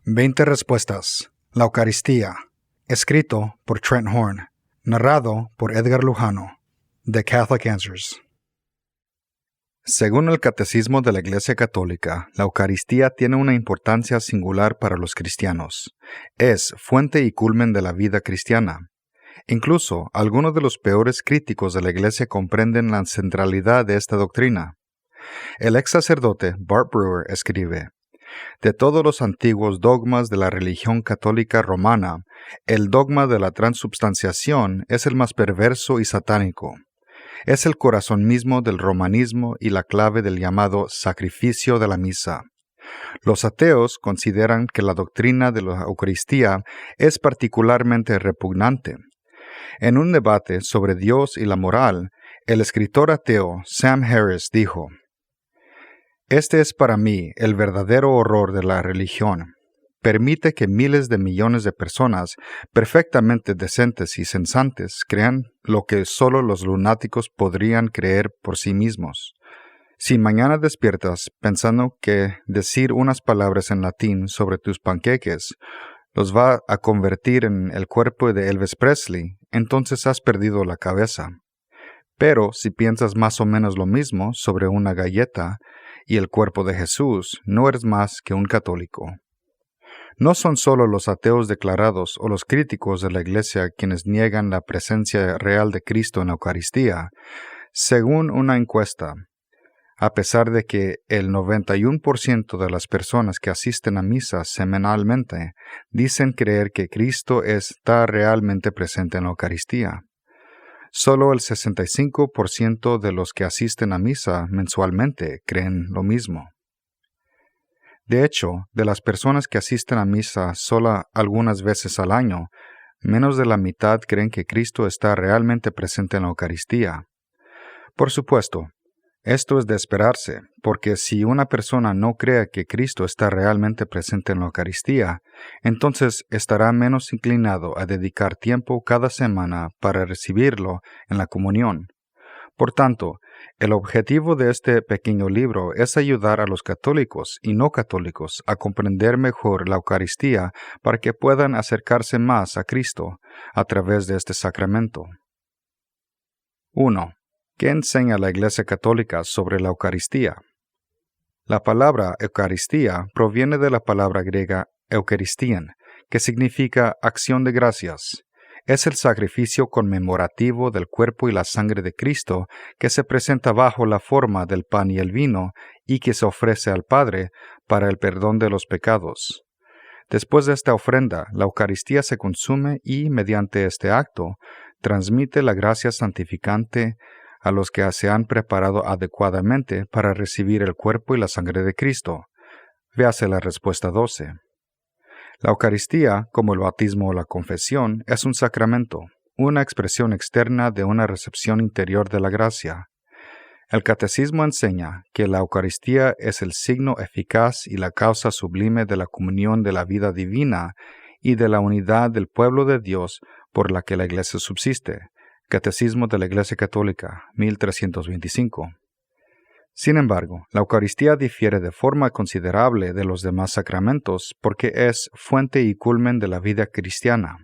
20 respuestas. La Eucaristía. Escrito por Trent Horn. Narrado por Edgar Lujano. The Catholic Answers. Según el Catecismo de la Iglesia Católica, la Eucaristía tiene una importancia singular para los cristianos. Es fuente y culmen de la vida cristiana. Incluso, algunos de los peores críticos de la Iglesia comprenden la centralidad de esta doctrina. El ex sacerdote Bart Brewer escribe: de todos los antiguos dogmas de la religión católica romana, el dogma de la transubstanciación es el más perverso y satánico. Es el corazón mismo del romanismo y la clave del llamado sacrificio de la misa. Los ateos consideran que la doctrina de la Eucaristía es particularmente repugnante. En un debate sobre Dios y la moral, el escritor ateo Sam Harris dijo: este es para mí el verdadero horror de la religión. Permite que miles de millones de personas, perfectamente decentes y sensates, crean lo que solo los lunáticos podrían creer por sí mismos. Si mañana despiertas pensando que decir unas palabras en latín sobre tus panqueques los va a convertir en el cuerpo de Elvis Presley, entonces has perdido la cabeza. Pero si piensas más o menos lo mismo sobre una galleta y el cuerpo de Jesús, no eres más que un católico. No son solo los ateos declarados o los críticos de la Iglesia quienes niegan la presencia real de Cristo en la Eucaristía. Según una encuesta, a pesar de que el 91% de las personas que asisten a misa semanalmente dicen creer que Cristo está realmente presente en la Eucaristía, solo el 65% de los que asisten a misa mensualmente creen lo mismo. De hecho, de las personas que asisten a misa solo algunas veces al año, menos de la mitad creen que Cristo está realmente presente en la Eucaristía. Por supuesto, esto es de esperarse, porque si una persona no cree que Cristo está realmente presente en la Eucaristía, entonces estará menos inclinado a dedicar tiempo cada semana para recibirlo en la comunión. Por tanto, el objetivo de este pequeño libro es ayudar a los católicos y no católicos a comprender mejor la Eucaristía para que puedan acercarse más a Cristo a través de este sacramento. 1. ¿Qué enseña la Iglesia Católica sobre la Eucaristía? La palabra Eucaristía proviene de la palabra griega eucharistian, que significa acción de gracias. Es el sacrificio conmemorativo del cuerpo y la sangre de Cristo que se presenta bajo la forma del pan y el vino y que se ofrece al Padre para el perdón de los pecados. Después de esta ofrenda, la Eucaristía se consume y, mediante este acto, transmite la gracia santificante a los que se han preparado adecuadamente para recibir el cuerpo y la sangre de Cristo. Véase la respuesta 12. La Eucaristía, como el bautismo o la confesión, es un sacramento, una expresión externa de una recepción interior de la gracia. El Catecismo enseña que la Eucaristía es el signo eficaz y la causa sublime de la comunión de la vida divina y de la unidad del pueblo de Dios por la que la Iglesia subsiste. Catecismo de la Iglesia Católica, 1325. Sin embargo, la Eucaristía difiere de forma considerable de los demás sacramentos porque es fuente y culmen de la vida cristiana.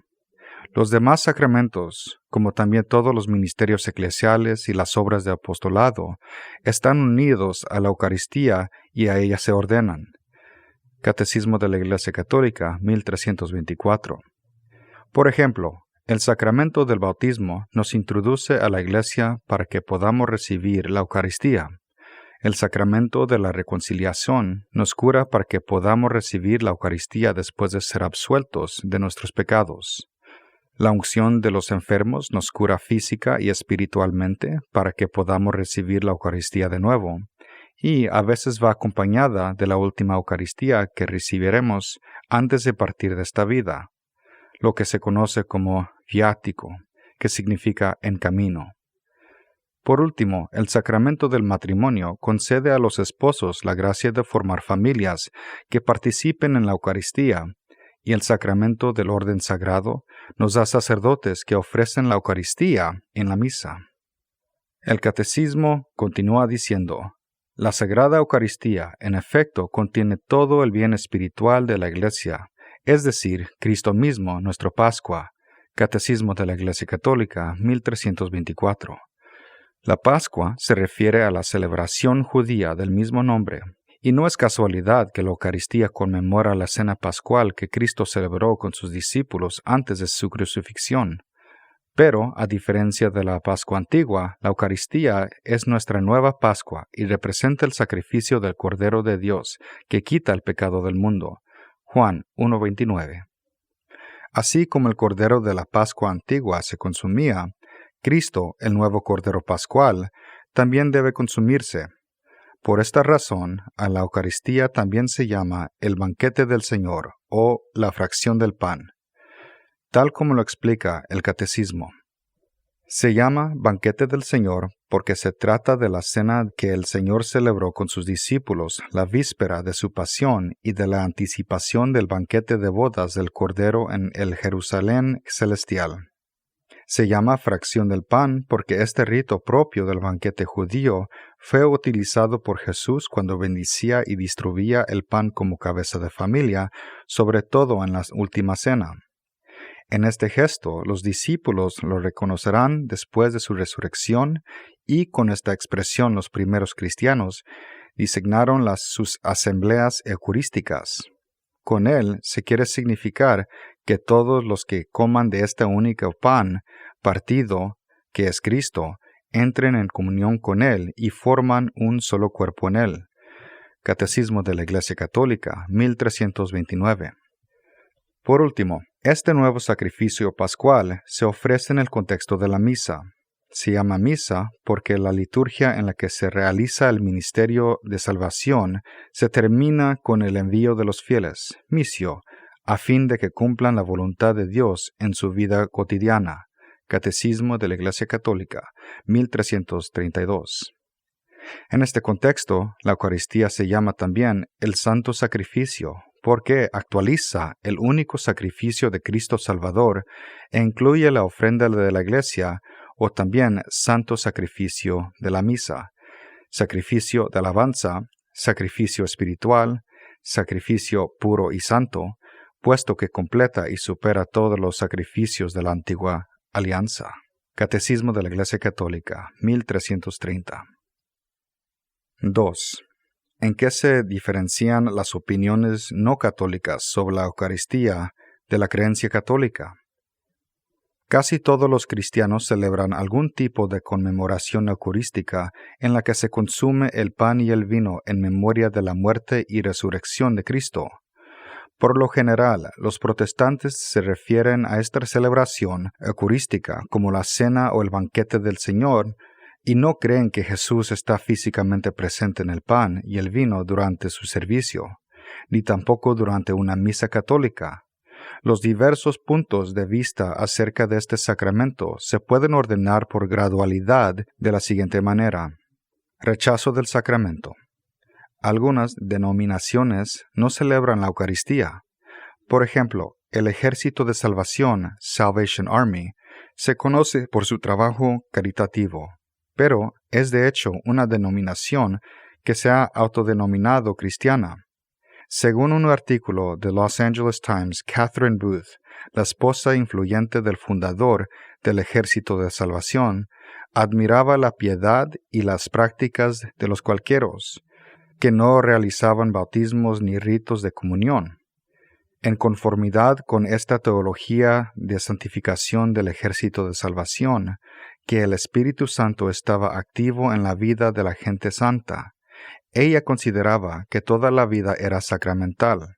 Los demás sacramentos, como también todos los ministerios eclesiales y las obras de apostolado, están unidos a la Eucaristía y a ella se ordenan. Catecismo de la Iglesia Católica, 1324. Por ejemplo, el sacramento del bautismo nos introduce a la Iglesia para que podamos recibir la Eucaristía. El sacramento de la reconciliación nos cura para que podamos recibir la Eucaristía después de ser absueltos de nuestros pecados. La unción de los enfermos nos cura física y espiritualmente para que podamos recibir la Eucaristía de nuevo, y a veces va acompañada de la última Eucaristía que recibiremos antes de partir de esta vida, lo que se conoce como viático, que significa en camino. Por último, el sacramento del matrimonio concede a los esposos la gracia de formar familias que participen en la Eucaristía, y el sacramento del orden sagrado nos da sacerdotes que ofrecen la Eucaristía en la misa. El Catecismo continúa diciendo: La Sagrada Eucaristía, en efecto, contiene todo el bien espiritual de la Iglesia, es decir, Cristo mismo, nuestro Pascua. Catecismo de la Iglesia Católica, 1324. La Pascua se refiere a la celebración judía del mismo nombre, y no es casualidad que la Eucaristía conmemora la cena pascual que Cristo celebró con sus discípulos antes de su crucifixión. Pero, a diferencia de la Pascua antigua, la Eucaristía es nuestra nueva Pascua y representa el sacrificio del Cordero de Dios, que quita el pecado del mundo. Juan 1:29. Así como el Cordero de la Pascua antigua se consumía, Cristo, el nuevo Cordero Pascual, también debe consumirse. Por esta razón, a la Eucaristía también se llama el banquete del Señor o la fracción del pan, tal como lo explica el Catecismo. Se llama banquete del Señor porque se trata de la cena que el Señor celebró con sus discípulos la víspera de su pasión y de la anticipación del banquete de bodas del Cordero en el Jerusalén celestial. Se llama fracción del pan porque este rito propio del banquete judío fue utilizado por Jesús cuando bendicía y distribuía el pan como cabeza de familia, sobre todo en la última cena. En este gesto, los discípulos lo reconocerán después de su resurrección y con esta expresión los primeros cristianos designaron sus asambleas eucarísticas. Con él se quiere significar que todos los que coman de este único pan partido, que es Cristo, entren en comunión con él y forman un solo cuerpo en él. Catecismo de la Iglesia Católica, 1329. Por último, este nuevo sacrificio pascual se ofrece en el contexto de la misa. Se llama misa porque la liturgia en la que se realiza el ministerio de salvación se termina con el envío de los fieles, missio, a fin de que cumplan la voluntad de Dios en su vida cotidiana. Catecismo de la Iglesia Católica, 1332. En este contexto, la Eucaristía se llama también el Santo Sacrificio, porque actualiza el único sacrificio de Cristo Salvador e incluye la ofrenda de la Iglesia, o también Santo Sacrificio de la Misa, sacrificio de alabanza, sacrificio espiritual, sacrificio puro y santo, puesto que completa y supera todos los sacrificios de la antigua alianza. Catecismo de la Iglesia Católica, 1330. 2. ¿En qué se diferencian las opiniones no católicas sobre la Eucaristía de la creencia católica? Casi todos los cristianos celebran algún tipo de conmemoración eucarística en la que se consume el pan y el vino en memoria de la muerte y resurrección de Cristo. Por lo general, los protestantes se refieren a esta celebración eucarística como la cena o el banquete del Señor, y no creen que Jesús está físicamente presente en el pan y el vino durante su servicio, ni tampoco durante una misa católica. Los diversos puntos de vista acerca de este sacramento se pueden ordenar por gradualidad de la siguiente manera. Rechazo del sacramento. Algunas denominaciones no celebran la Eucaristía. Por ejemplo, el Ejército de Salvación, Salvation Army, se conoce por su trabajo caritativo, pero es de hecho una denominación que se ha autodenominado cristiana. Según un artículo de Los Angeles Times, Catherine Booth, la esposa influyente del fundador del Ejército de Salvación, admiraba la piedad y las prácticas de los cualquieros, que no realizaban bautismos ni ritos de comunión. En conformidad con esta teología de santificación del Ejército de Salvación, que el Espíritu Santo estaba activo en la vida de la gente santa, ella consideraba que toda la vida era sacramental.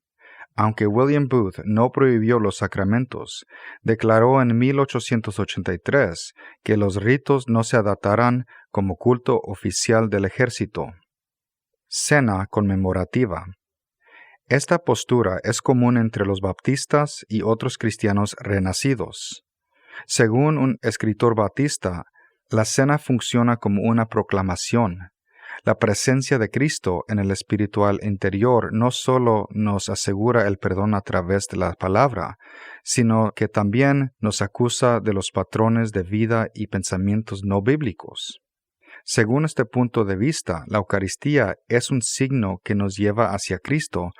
Aunque William Booth no prohibió los sacramentos, declaró en 1883 que los ritos no se adaptarán como culto oficial del ejército. Cena conmemorativa. Esta postura es común entre los baptistas y otros cristianos renacidos. Según un escritor bautista, la cena funciona como una proclamación. La presencia de Cristo en el espiritual interior no solo nos asegura el perdón a través de la palabra, sino que también nos acusa de los patrones de vida y pensamientos no bíblicos. Según este punto de vista, la Eucaristía es un signo que nos lleva hacia Cristo,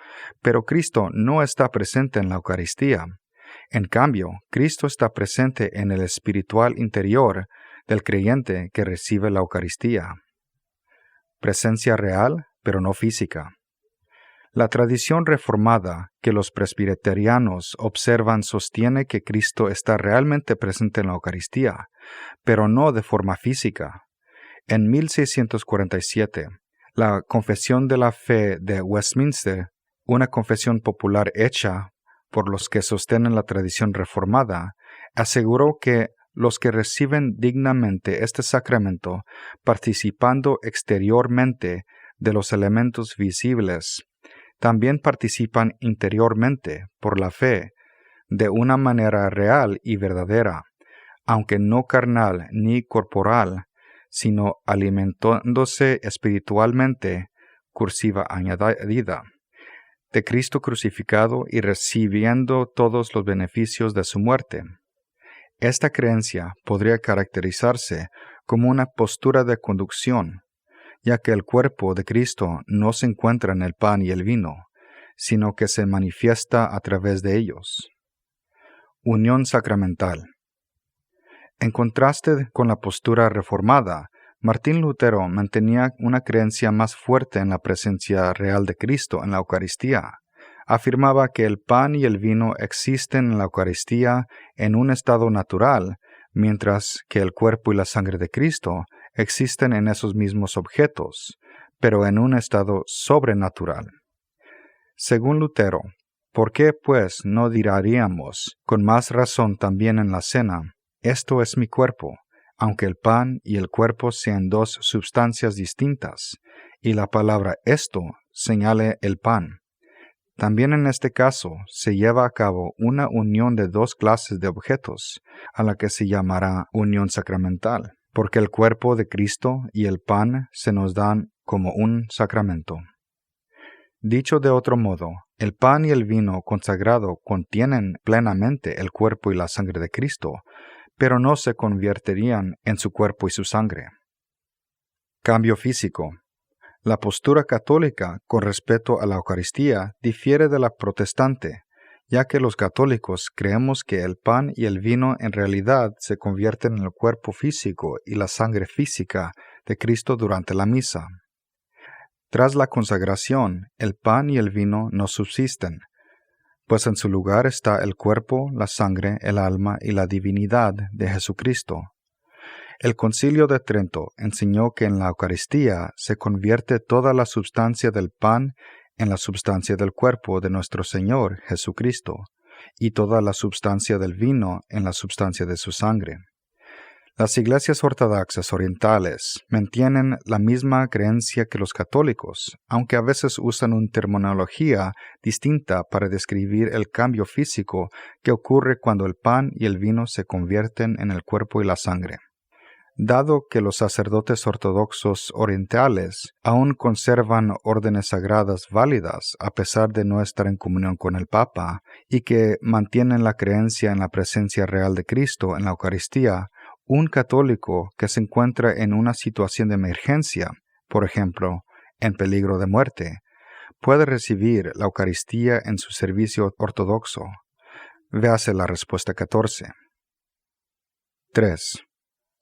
pero Cristo no está presente en la Eucaristía. En cambio, Cristo está presente en el espiritual interior del creyente que recibe la Eucaristía. Presencia real, pero no física. La tradición reformada que los presbiterianos observan sostiene que Cristo está realmente presente en la Eucaristía, pero no de forma física. En 1647, la Confesión de la Fe de Westminster, una confesión popular hecha por los que sostienen la tradición reformada, aseguró que los que reciben dignamente este sacramento, participando exteriormente de los elementos visibles, también participan interiormente, por la fe, de una manera real y verdadera, aunque no carnal ni corporal, sino alimentándose espiritualmente, cursiva añadida, de Cristo crucificado y recibiendo todos los beneficios de su muerte. Esta creencia podría caracterizarse como una postura de conducción, ya que el cuerpo de Cristo no se encuentra en el pan y el vino, sino que se manifiesta a través de ellos. Unión sacramental. En contraste con la postura reformada, Martín Lutero mantenía una creencia más fuerte en la presencia real de Cristo en la Eucaristía. Afirmaba que el pan y el vino existen en la Eucaristía en un estado natural, mientras que el cuerpo y la sangre de Cristo existen en esos mismos objetos, pero en un estado sobrenatural. Según Lutero, ¿por qué pues no diríamos con más razón también en la cena, esto es mi cuerpo, aunque el pan y el cuerpo sean dos sustancias distintas, y la palabra esto señale el pan? También en este caso se lleva a cabo una unión de dos clases de objetos, a la que se llamará unión sacramental, porque el cuerpo de Cristo y el pan se nos dan como un sacramento. Dicho de otro modo, el pan y el vino consagrado contienen plenamente el cuerpo y la sangre de Cristo, pero no se convertirían en su cuerpo y su sangre. Cambio físico. La postura católica con respecto a la Eucaristía difiere de la protestante, ya que los católicos creemos que el pan y el vino en realidad se convierten en el cuerpo físico y la sangre física de Cristo durante la misa. Tras la consagración, el pan y el vino no subsisten, pues en su lugar está el cuerpo, la sangre, el alma y la divinidad de Jesucristo. El Concilio de Trento enseñó que en la Eucaristía se convierte toda la substancia del pan en la substancia del cuerpo de nuestro Señor Jesucristo, y toda la substancia del vino en la substancia de su sangre. Las iglesias ortodoxas orientales mantienen la misma creencia que los católicos, aunque a veces usan una terminología distinta para describir el cambio físico que ocurre cuando el pan y el vino se convierten en el cuerpo y la sangre. Dado que los sacerdotes ortodoxos orientales aún conservan órdenes sagradas válidas a pesar de no estar en comunión con el Papa y que mantienen la creencia en la presencia real de Cristo en la Eucaristía, un católico que se encuentra en una situación de emergencia, por ejemplo, en peligro de muerte, puede recibir la Eucaristía en su servicio ortodoxo. Véase la respuesta 14. 3.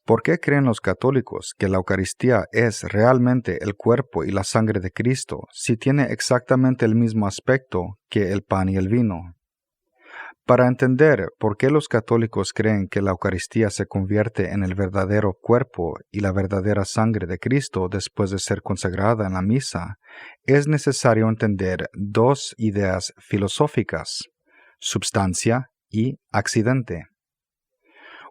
¿Por qué creen los católicos que la Eucaristía es realmente el cuerpo y la sangre de Cristo si tiene exactamente el mismo aspecto que el pan y el vino? Para entender por qué los católicos creen que la Eucaristía se convierte en el verdadero cuerpo y la verdadera sangre de Cristo después de ser consagrada en la misa, es necesario entender dos ideas filosóficas: substancia y accidente.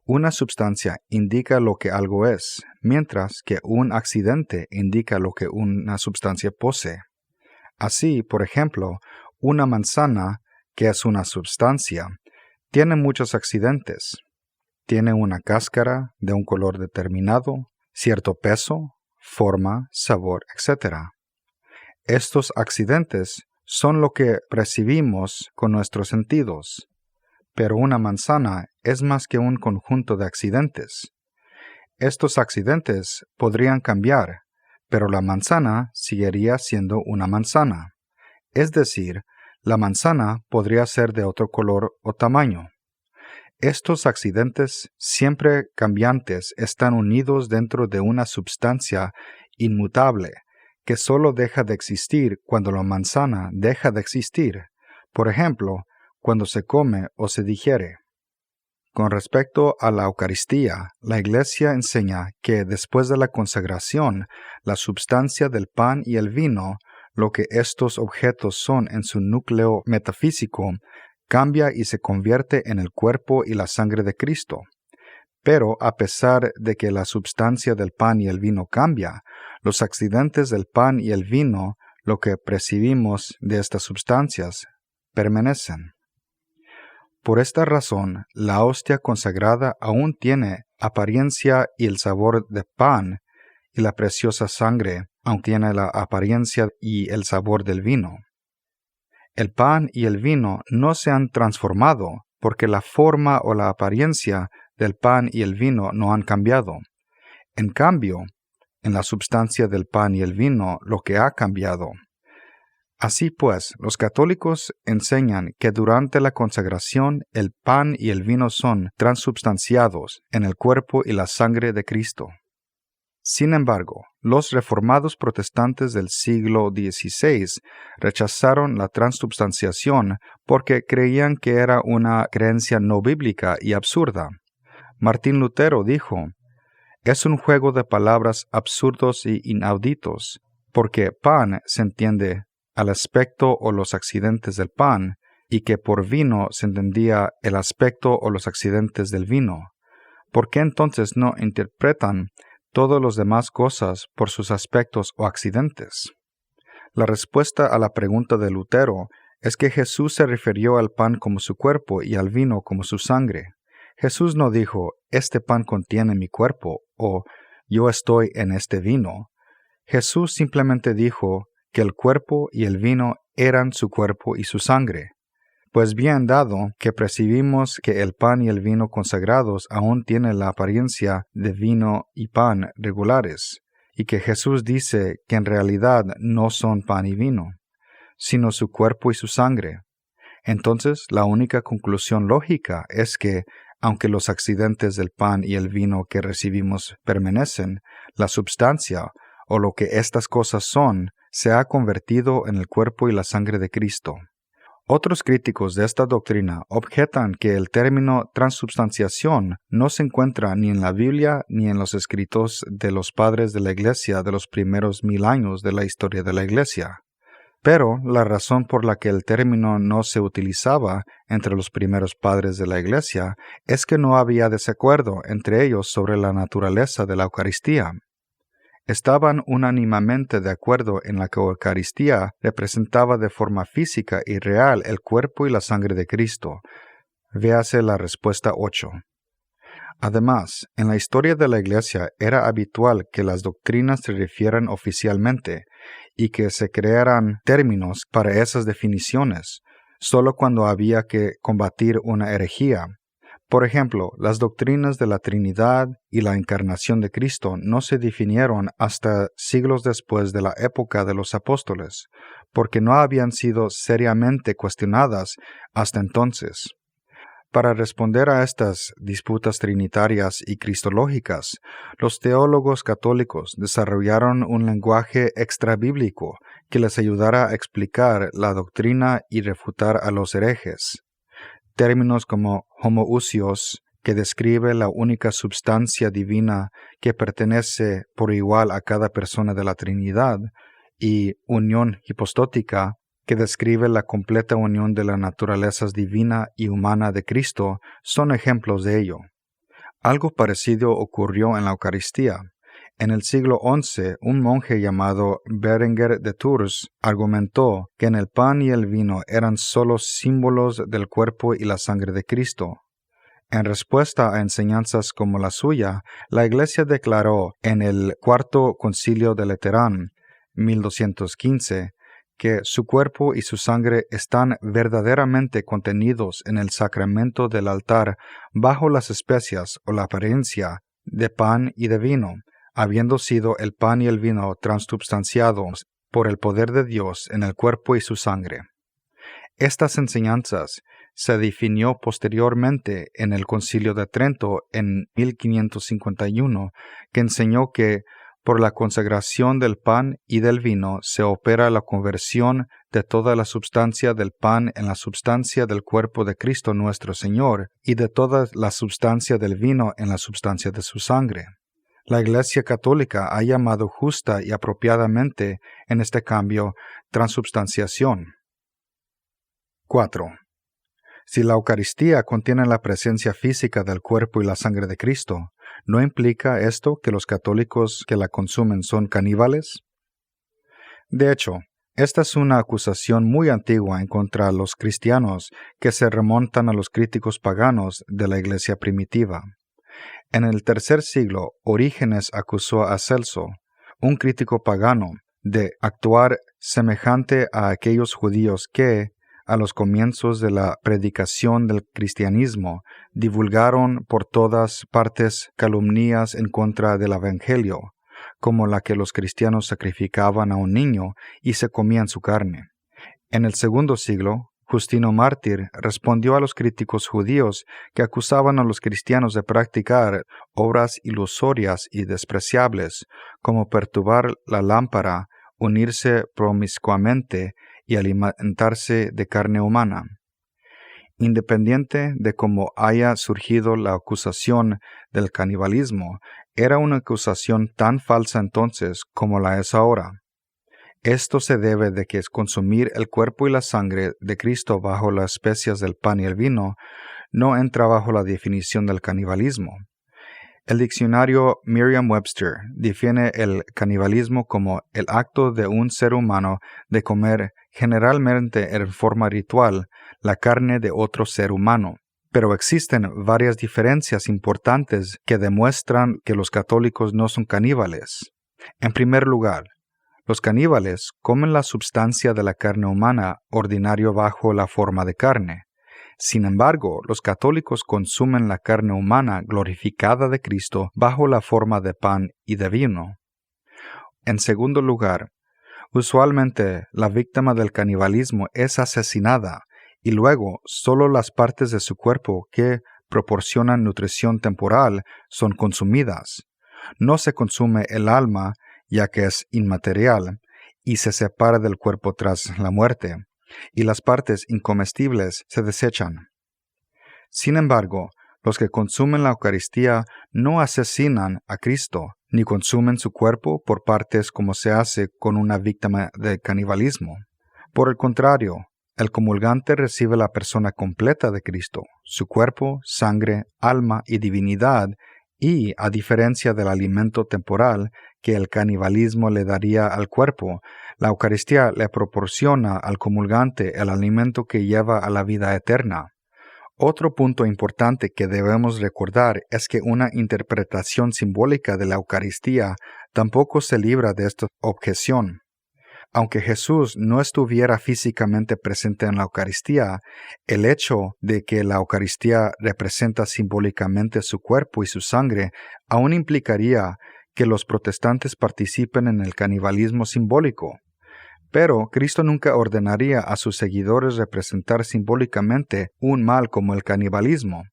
Una substancia indica lo que algo es, mientras que un accidente indica lo que una substancia posee. Así, por ejemplo, una manzana, que es una substancia, tiene muchos accidentes. Tiene una cáscara de un color determinado, cierto peso, forma, sabor, etc. Estos accidentes son lo que percibimos con nuestros sentidos. Pero una manzana es más que un conjunto de accidentes. Estos accidentes podrían cambiar, pero la manzana seguiría siendo una manzana. Es decir, la manzana podría ser de otro color o tamaño. Estos accidentes siempre cambiantes están unidos dentro de una substancia inmutable que solo deja de existir cuando la manzana deja de existir, por ejemplo, cuando se come o se digiere. Con respecto a la Eucaristía, la Iglesia enseña que después de la consagración, la substancia del pan y el vino, lo que estos objetos son en su núcleo metafísico, cambia y se convierte en el cuerpo y la sangre de Cristo. Pero a pesar de que la substancia del pan y el vino cambia, los accidentes del pan y el vino, lo que percibimos de estas sustancias, permanecen. Por esta razón, la hostia consagrada aún tiene apariencia y el sabor de pan, y la preciosa sangre aún tiene la apariencia y el sabor del vino. El pan y el vino no se han transformado porque la forma o la apariencia del pan y el vino no han cambiado. En cambio, en la substancia del pan y el vino lo que ha cambiado. Así pues, los católicos enseñan que durante la consagración el pan y el vino son transubstanciados en el cuerpo y la sangre de Cristo. Sin embargo, los reformados protestantes del siglo XVI rechazaron la transubstanciación porque creían que era una creencia no bíblica y absurda. Martín Lutero dijo: «Es un juego de palabras absurdos y inauditos, porque pan se entiende al aspecto o los accidentes del pan, y que por vino se entendía el aspecto o los accidentes del vino. ¿Por qué entonces no interpretan todas las demás cosas por sus aspectos o accidentes?» La respuesta a la pregunta de Lutero es que Jesús se refirió al pan como su cuerpo y al vino como su sangre. Jesús no dijo: «Este pan contiene mi cuerpo» o «Yo estoy en este vino». Jesús simplemente dijo que el cuerpo y el vino eran su cuerpo y su sangre. Pues bien, dado que percibimos que el pan y el vino consagrados aún tienen la apariencia de vino y pan regulares, y que Jesús dice que en realidad no son pan y vino, sino su cuerpo y su sangre, entonces la única conclusión lógica es que, aunque los accidentes del pan y el vino que recibimos permanecen, la substancia, o lo que estas cosas son, se ha convertido en el cuerpo y la sangre de Cristo. Otros críticos de esta doctrina objetan que el término transubstanciación no se encuentra ni en la Biblia ni en los escritos de los padres de la Iglesia de los primeros 1000 años de la historia de la Iglesia. Pero la razón por la que el término no se utilizaba entre los primeros padres de la Iglesia es que no había desacuerdo entre ellos sobre la naturaleza de la Eucaristía. Estaban unánimemente de acuerdo en la que la Eucaristía representaba de forma física y real el cuerpo y la sangre de Cristo. Véase la respuesta 8. Además, en la historia de la Iglesia era habitual que las doctrinas se refieran oficialmente y que se crearan términos para esas definiciones, solo cuando había que combatir una herejía. Por ejemplo, las doctrinas de la Trinidad y la encarnación de Cristo no se definieron hasta siglos después de la época de los apóstoles, porque no habían sido seriamente cuestionadas hasta entonces. Para responder a estas disputas trinitarias y cristológicas, los teólogos católicos desarrollaron un lenguaje extrabíblico que les ayudara a explicar la doctrina y refutar a los herejes. Términos como homoousios, que describe la única substancia divina que pertenece por igual a cada persona de la Trinidad, y unión hipostótica, que describe la completa unión de las naturalezas divina y humana de Cristo, son ejemplos de ello. Algo parecido ocurrió en la Eucaristía. En el siglo XI, un monje llamado Berenguer de Tours argumentó que en el pan y el vino eran solo símbolos del cuerpo y la sangre de Cristo. En respuesta a enseñanzas como la suya, la Iglesia declaró en el Cuarto Concilio de Laterán, 1215, que su cuerpo y su sangre están verdaderamente contenidos en el sacramento del altar bajo las especias o la apariencia de pan y de vino, habiendo sido el pan y el vino transubstanciados por el poder de Dios en el cuerpo y su sangre. Estas enseñanzas se definió posteriormente en el Concilio de Trento en 1551, que enseñó que por la consagración del pan y del vino se opera la conversión de toda la substancia del pan en la substancia del cuerpo de Cristo nuestro Señor, y de toda la substancia del vino en la substancia de su sangre. La Iglesia Católica ha llamado justa y apropiadamente en este cambio transubstanciación. 4. Si la Eucaristía contiene la presencia física del cuerpo y la sangre de Cristo, ¿no implica esto que los católicos que la consumen son caníbales? De hecho, esta es una acusación muy antigua en contra de los cristianos que se remontan a los críticos paganos de la Iglesia primitiva. En el tercer siglo, Orígenes acusó a Celso, un crítico pagano, de actuar semejante a aquellos judíos que, a los comienzos de la predicación del cristianismo, divulgaron por todas partes calumnias en contra del Evangelio, como la que los cristianos sacrificaban a un niño y se comían su carne. En el segundo siglo, Justino Mártir respondió a los críticos judíos que acusaban a los cristianos de practicar obras ilusorias y despreciables, como perturbar la lámpara, unirse promiscuamente y alimentarse de carne humana. Independiente de cómo haya surgido la acusación del canibalismo, era una acusación tan falsa entonces como la es ahora. Esto se debe de que consumir el cuerpo y la sangre de Cristo bajo las especias del pan y el vino no entra bajo la definición del canibalismo. El diccionario Merriam-Webster define el canibalismo como el acto de un ser humano de comer, generalmente en forma ritual, la carne de otro ser humano. Pero existen varias diferencias importantes que demuestran que los católicos no son caníbales. En primer lugar, los caníbales comen la substancia de la carne humana ordinario bajo la forma de carne. Sin embargo, los católicos consumen la carne humana glorificada de Cristo bajo la forma de pan y de vino. En segundo lugar, usualmente la víctima del canibalismo es asesinada y luego solo las partes de su cuerpo que proporcionan nutrición temporal son consumidas. No se consume el alma, ya que es inmaterial, y se separa del cuerpo tras la muerte, y las partes incomestibles se desechan. Sin embargo, los que consumen la Eucaristía no asesinan a Cristo, ni consumen su cuerpo por partes como se hace con una víctima de canibalismo. Por el contrario, el comulgante recibe la persona completa de Cristo, su cuerpo, sangre, alma y divinidad, y, a diferencia del alimento temporal que el canibalismo le daría al cuerpo, la Eucaristía le proporciona al comulgante el alimento que lleva a la vida eterna. Otro punto importante que debemos recordar es que una interpretación simbólica de la Eucaristía tampoco se libra de esta objeción. Aunque Jesús no estuviera físicamente presente en la Eucaristía, el hecho de que la Eucaristía representa simbólicamente su cuerpo y su sangre aún implicaría que los protestantes participen en el canibalismo simbólico. Pero Cristo nunca ordenaría a sus seguidores representar simbólicamente un mal como el canibalismo,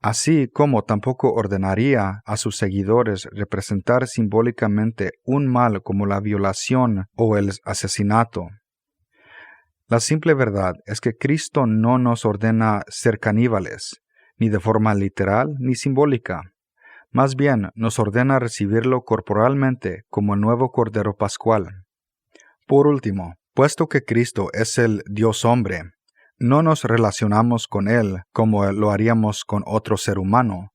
así como tampoco ordenaría a sus seguidores representar simbólicamente un mal como la violación o el asesinato. La simple verdad es que Cristo no nos ordena ser caníbales, ni de forma literal ni simbólica. Más bien nos ordena recibirlo corporalmente como el nuevo Cordero Pascual. Por último, puesto que Cristo es el Dios hombre, no nos relacionamos con Él como lo haríamos con otro ser humano.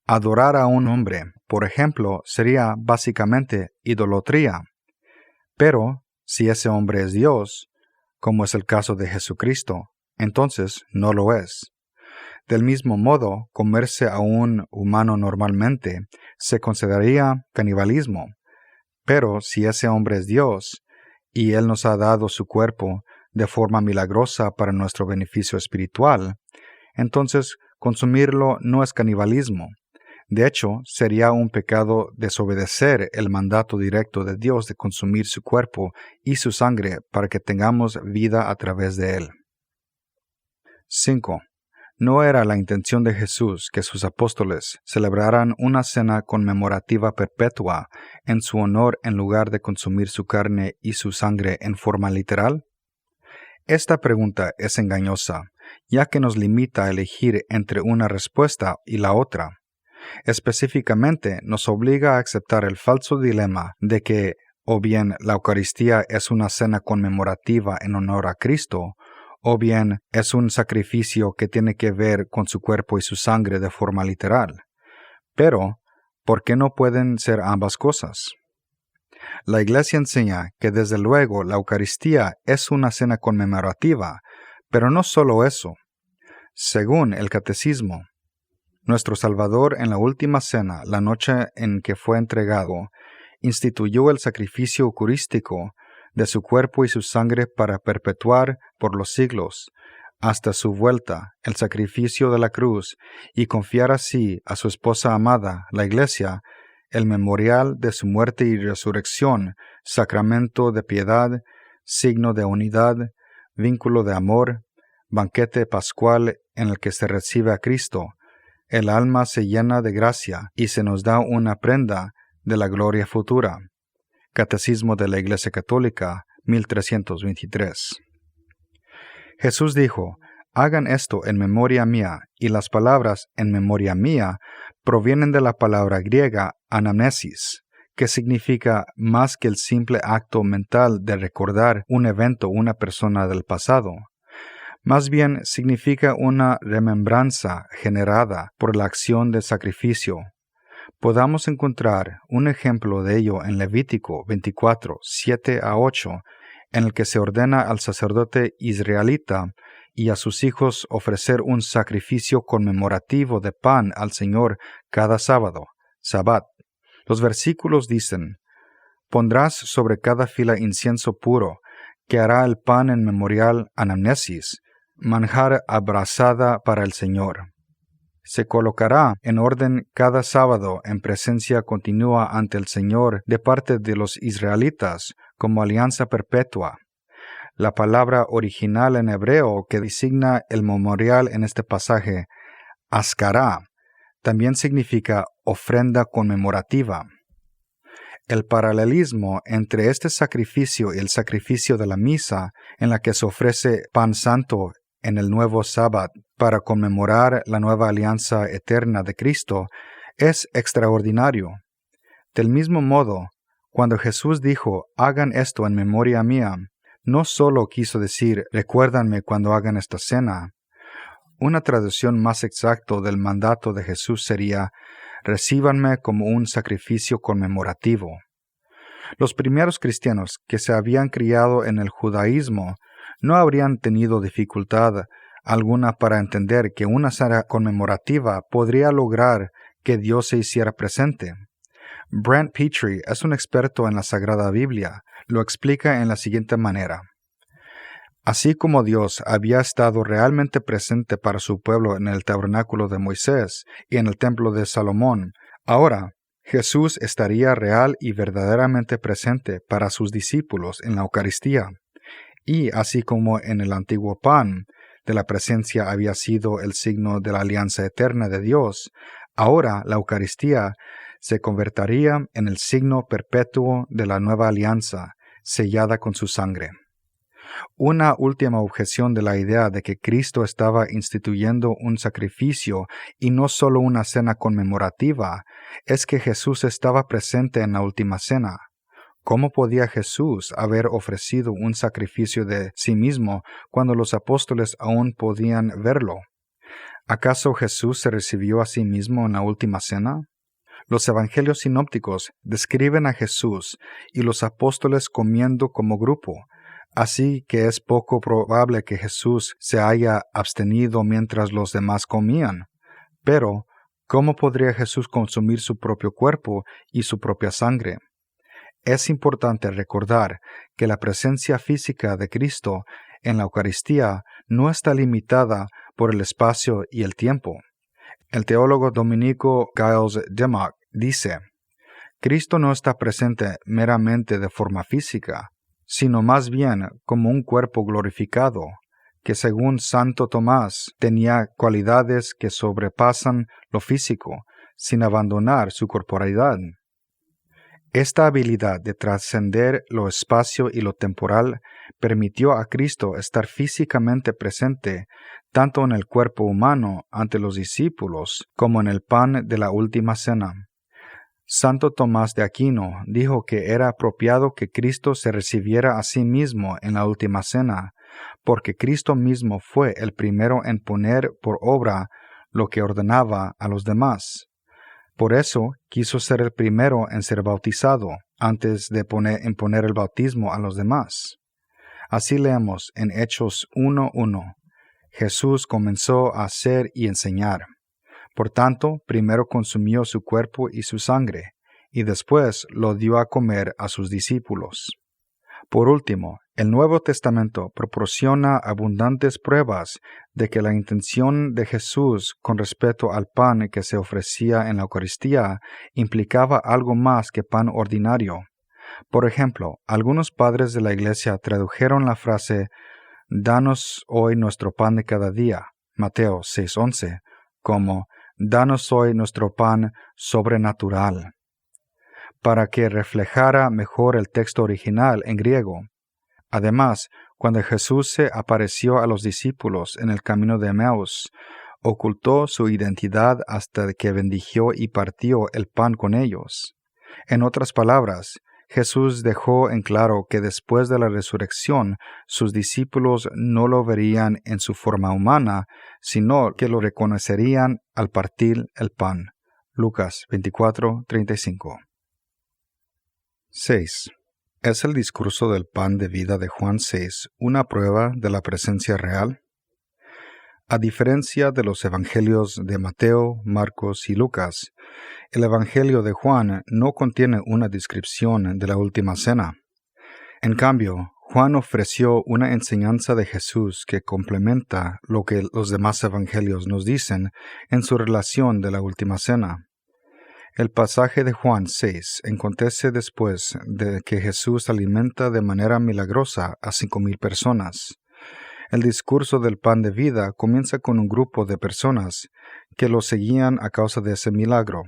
Adorar a un hombre, por ejemplo, sería básicamente idolatría. Pero, si ese hombre es Dios, como es el caso de Jesucristo, entonces no lo es. Del mismo modo, comerse a un humano normalmente se consideraría canibalismo. Pero si ese hombre es Dios, y Él nos ha dado su cuerpo de forma milagrosa para nuestro beneficio espiritual, entonces consumirlo no es canibalismo. De hecho, sería un pecado desobedecer el mandato directo de Dios de consumir su cuerpo y su sangre para que tengamos vida a través de él. 5. No era la intención de Jesús que sus apóstoles celebraran una cena conmemorativa perpetua en su honor en lugar de consumir su carne y su sangre en forma literal. Esta pregunta es engañosa, ya que nos limita a elegir entre una respuesta y la otra. Específicamente, nos obliga a aceptar el falso dilema de que o bien la Eucaristía es una cena conmemorativa en honor a Cristo, o bien es un sacrificio que tiene que ver con su cuerpo y su sangre de forma literal. Pero, ¿por qué no pueden ser ambas cosas? La Iglesia enseña que desde luego la Eucaristía es una cena conmemorativa, pero no solo eso. Según el Catecismo, nuestro Salvador en la última cena, la noche en que fue entregado, instituyó el sacrificio eucarístico de su cuerpo y su sangre para perpetuar por los siglos, hasta su vuelta, el sacrificio de la cruz, y confiar así a su esposa amada, la Iglesia, el memorial de su muerte y resurrección, sacramento de piedad, signo de unidad, vínculo de amor, banquete pascual en el que se recibe a Cristo. El alma se llena de gracia y se nos da una prenda de la gloria futura. Catecismo de la Iglesia Católica, 1323. Jesús dijo, hagan esto en memoria mía, y las palabras en memoria mía provienen de la palabra griega anamnesis, que significa más que el simple acto mental de recordar un evento o una persona del pasado. Más bien significa una remembranza generada por la acción de sacrificio. Podamos encontrar un ejemplo de ello en Levítico 24, 7-8, en el que se ordena al sacerdote israelita y a sus hijos ofrecer un sacrificio conmemorativo de pan al Señor cada sábado, Sabbat. Los versículos dicen, pondrás sobre cada fila incienso puro, que hará el pan en memorial anamnesis, manjar abrasada para el Señor. Se colocará en orden cada sábado en presencia continua ante el Señor de parte de los israelitas como alianza perpetua. La palabra original en hebreo que designa el memorial en este pasaje, ascará, también significa ofrenda conmemorativa. El paralelismo entre este sacrificio y el sacrificio de la misa, en la que se ofrece pan santo en el nuevo sábado para conmemorar la nueva alianza eterna de Cristo, es extraordinario. Del mismo modo, cuando Jesús dijo, hagan esto en memoria mía, no solo quiso decir, recuérdanme cuando hagan esta cena. Una traducción más exacta del mandato de Jesús sería, recíbanme como un sacrificio conmemorativo. Los primeros cristianos que se habían criado en el judaísmo no habrían tenido dificultad alguna para entender que una cena conmemorativa podría lograr que Dios se hiciera presente. Brent Petrie es un experto en la Sagrada Biblia. Lo explica en la siguiente manera. Así como Dios había estado realmente presente para su pueblo en el tabernáculo de Moisés y en el templo de Salomón, ahora Jesús estaría real y verdaderamente presente para sus discípulos en la Eucaristía. Y así como en el antiguo pan de la presencia había sido el signo de la alianza eterna de Dios, ahora la Eucaristía se convertiría en el signo perpetuo de la nueva alianza, sellada con su sangre. Una última objeción de la idea de que Cristo estaba instituyendo un sacrificio y no solo una cena conmemorativa es que Jesús estaba presente en la última cena. ¿Cómo podía Jesús haber ofrecido un sacrificio de sí mismo cuando los apóstoles aún podían verlo? ¿Acaso Jesús se recibió a sí mismo en la última cena? Los evangelios sinópticos describen a Jesús y los apóstoles comiendo como grupo, así que es poco probable que Jesús se haya abstenido mientras los demás comían. Pero, ¿cómo podría Jesús consumir su propio cuerpo y su propia sangre? Es importante recordar que la presencia física de Cristo en la Eucaristía no está limitada por el espacio y el tiempo. El teólogo dominico Giles Dimmock dice: Cristo no está presente meramente de forma física, sino más bien como un cuerpo glorificado, que según Santo Tomás tenía cualidades que sobrepasan lo físico, sin abandonar su corporalidad. Esta habilidad de trascender lo espacio y lo temporal permitió a Cristo estar físicamente presente tanto en el cuerpo humano ante los discípulos como en el pan de la última cena. Santo Tomás de Aquino dijo que era apropiado que Cristo se recibiera a sí mismo en la última cena, porque Cristo mismo fue el primero en poner por obra lo que ordenaba a los demás. Por eso quiso ser el primero en ser bautizado, antes de imponer el bautismo a los demás. Así leemos en Hechos 1:1. Jesús comenzó a hacer y enseñar. Por tanto, primero consumió su cuerpo y su sangre, y después lo dio a comer a sus discípulos. Por último, el Nuevo Testamento proporciona abundantes pruebas de que la intención de Jesús con respecto al pan que se ofrecía en la Eucaristía implicaba algo más que pan ordinario. Por ejemplo, algunos padres de la Iglesia tradujeron la frase «Danos hoy nuestro pan de cada día», Mateo 6:11, como «Danos hoy nuestro pan sobrenatural», para que reflejara mejor el texto original en griego. Además, cuando Jesús se apareció a los discípulos en el camino de Emaús, ocultó su identidad hasta que bendijo y partió el pan con ellos. En otras palabras, Jesús dejó en claro que después de la resurrección, sus discípulos no lo verían en su forma humana, sino que lo reconocerían al partir el pan. Lucas 24:35. 6. ¿Es el discurso del pan de vida de Juan 6 una prueba de la presencia real? A diferencia de los evangelios de Mateo, Marcos y Lucas, el evangelio de Juan no contiene una descripción de la última cena. En cambio, Juan ofreció una enseñanza de Jesús que complementa lo que los demás evangelios nos dicen en su relación de la última cena. El pasaje de Juan 6 acontece después de que Jesús alimenta de manera milagrosa a 5,000 personas. El discurso del pan de vida comienza con un grupo de personas que lo seguían a causa de ese milagro.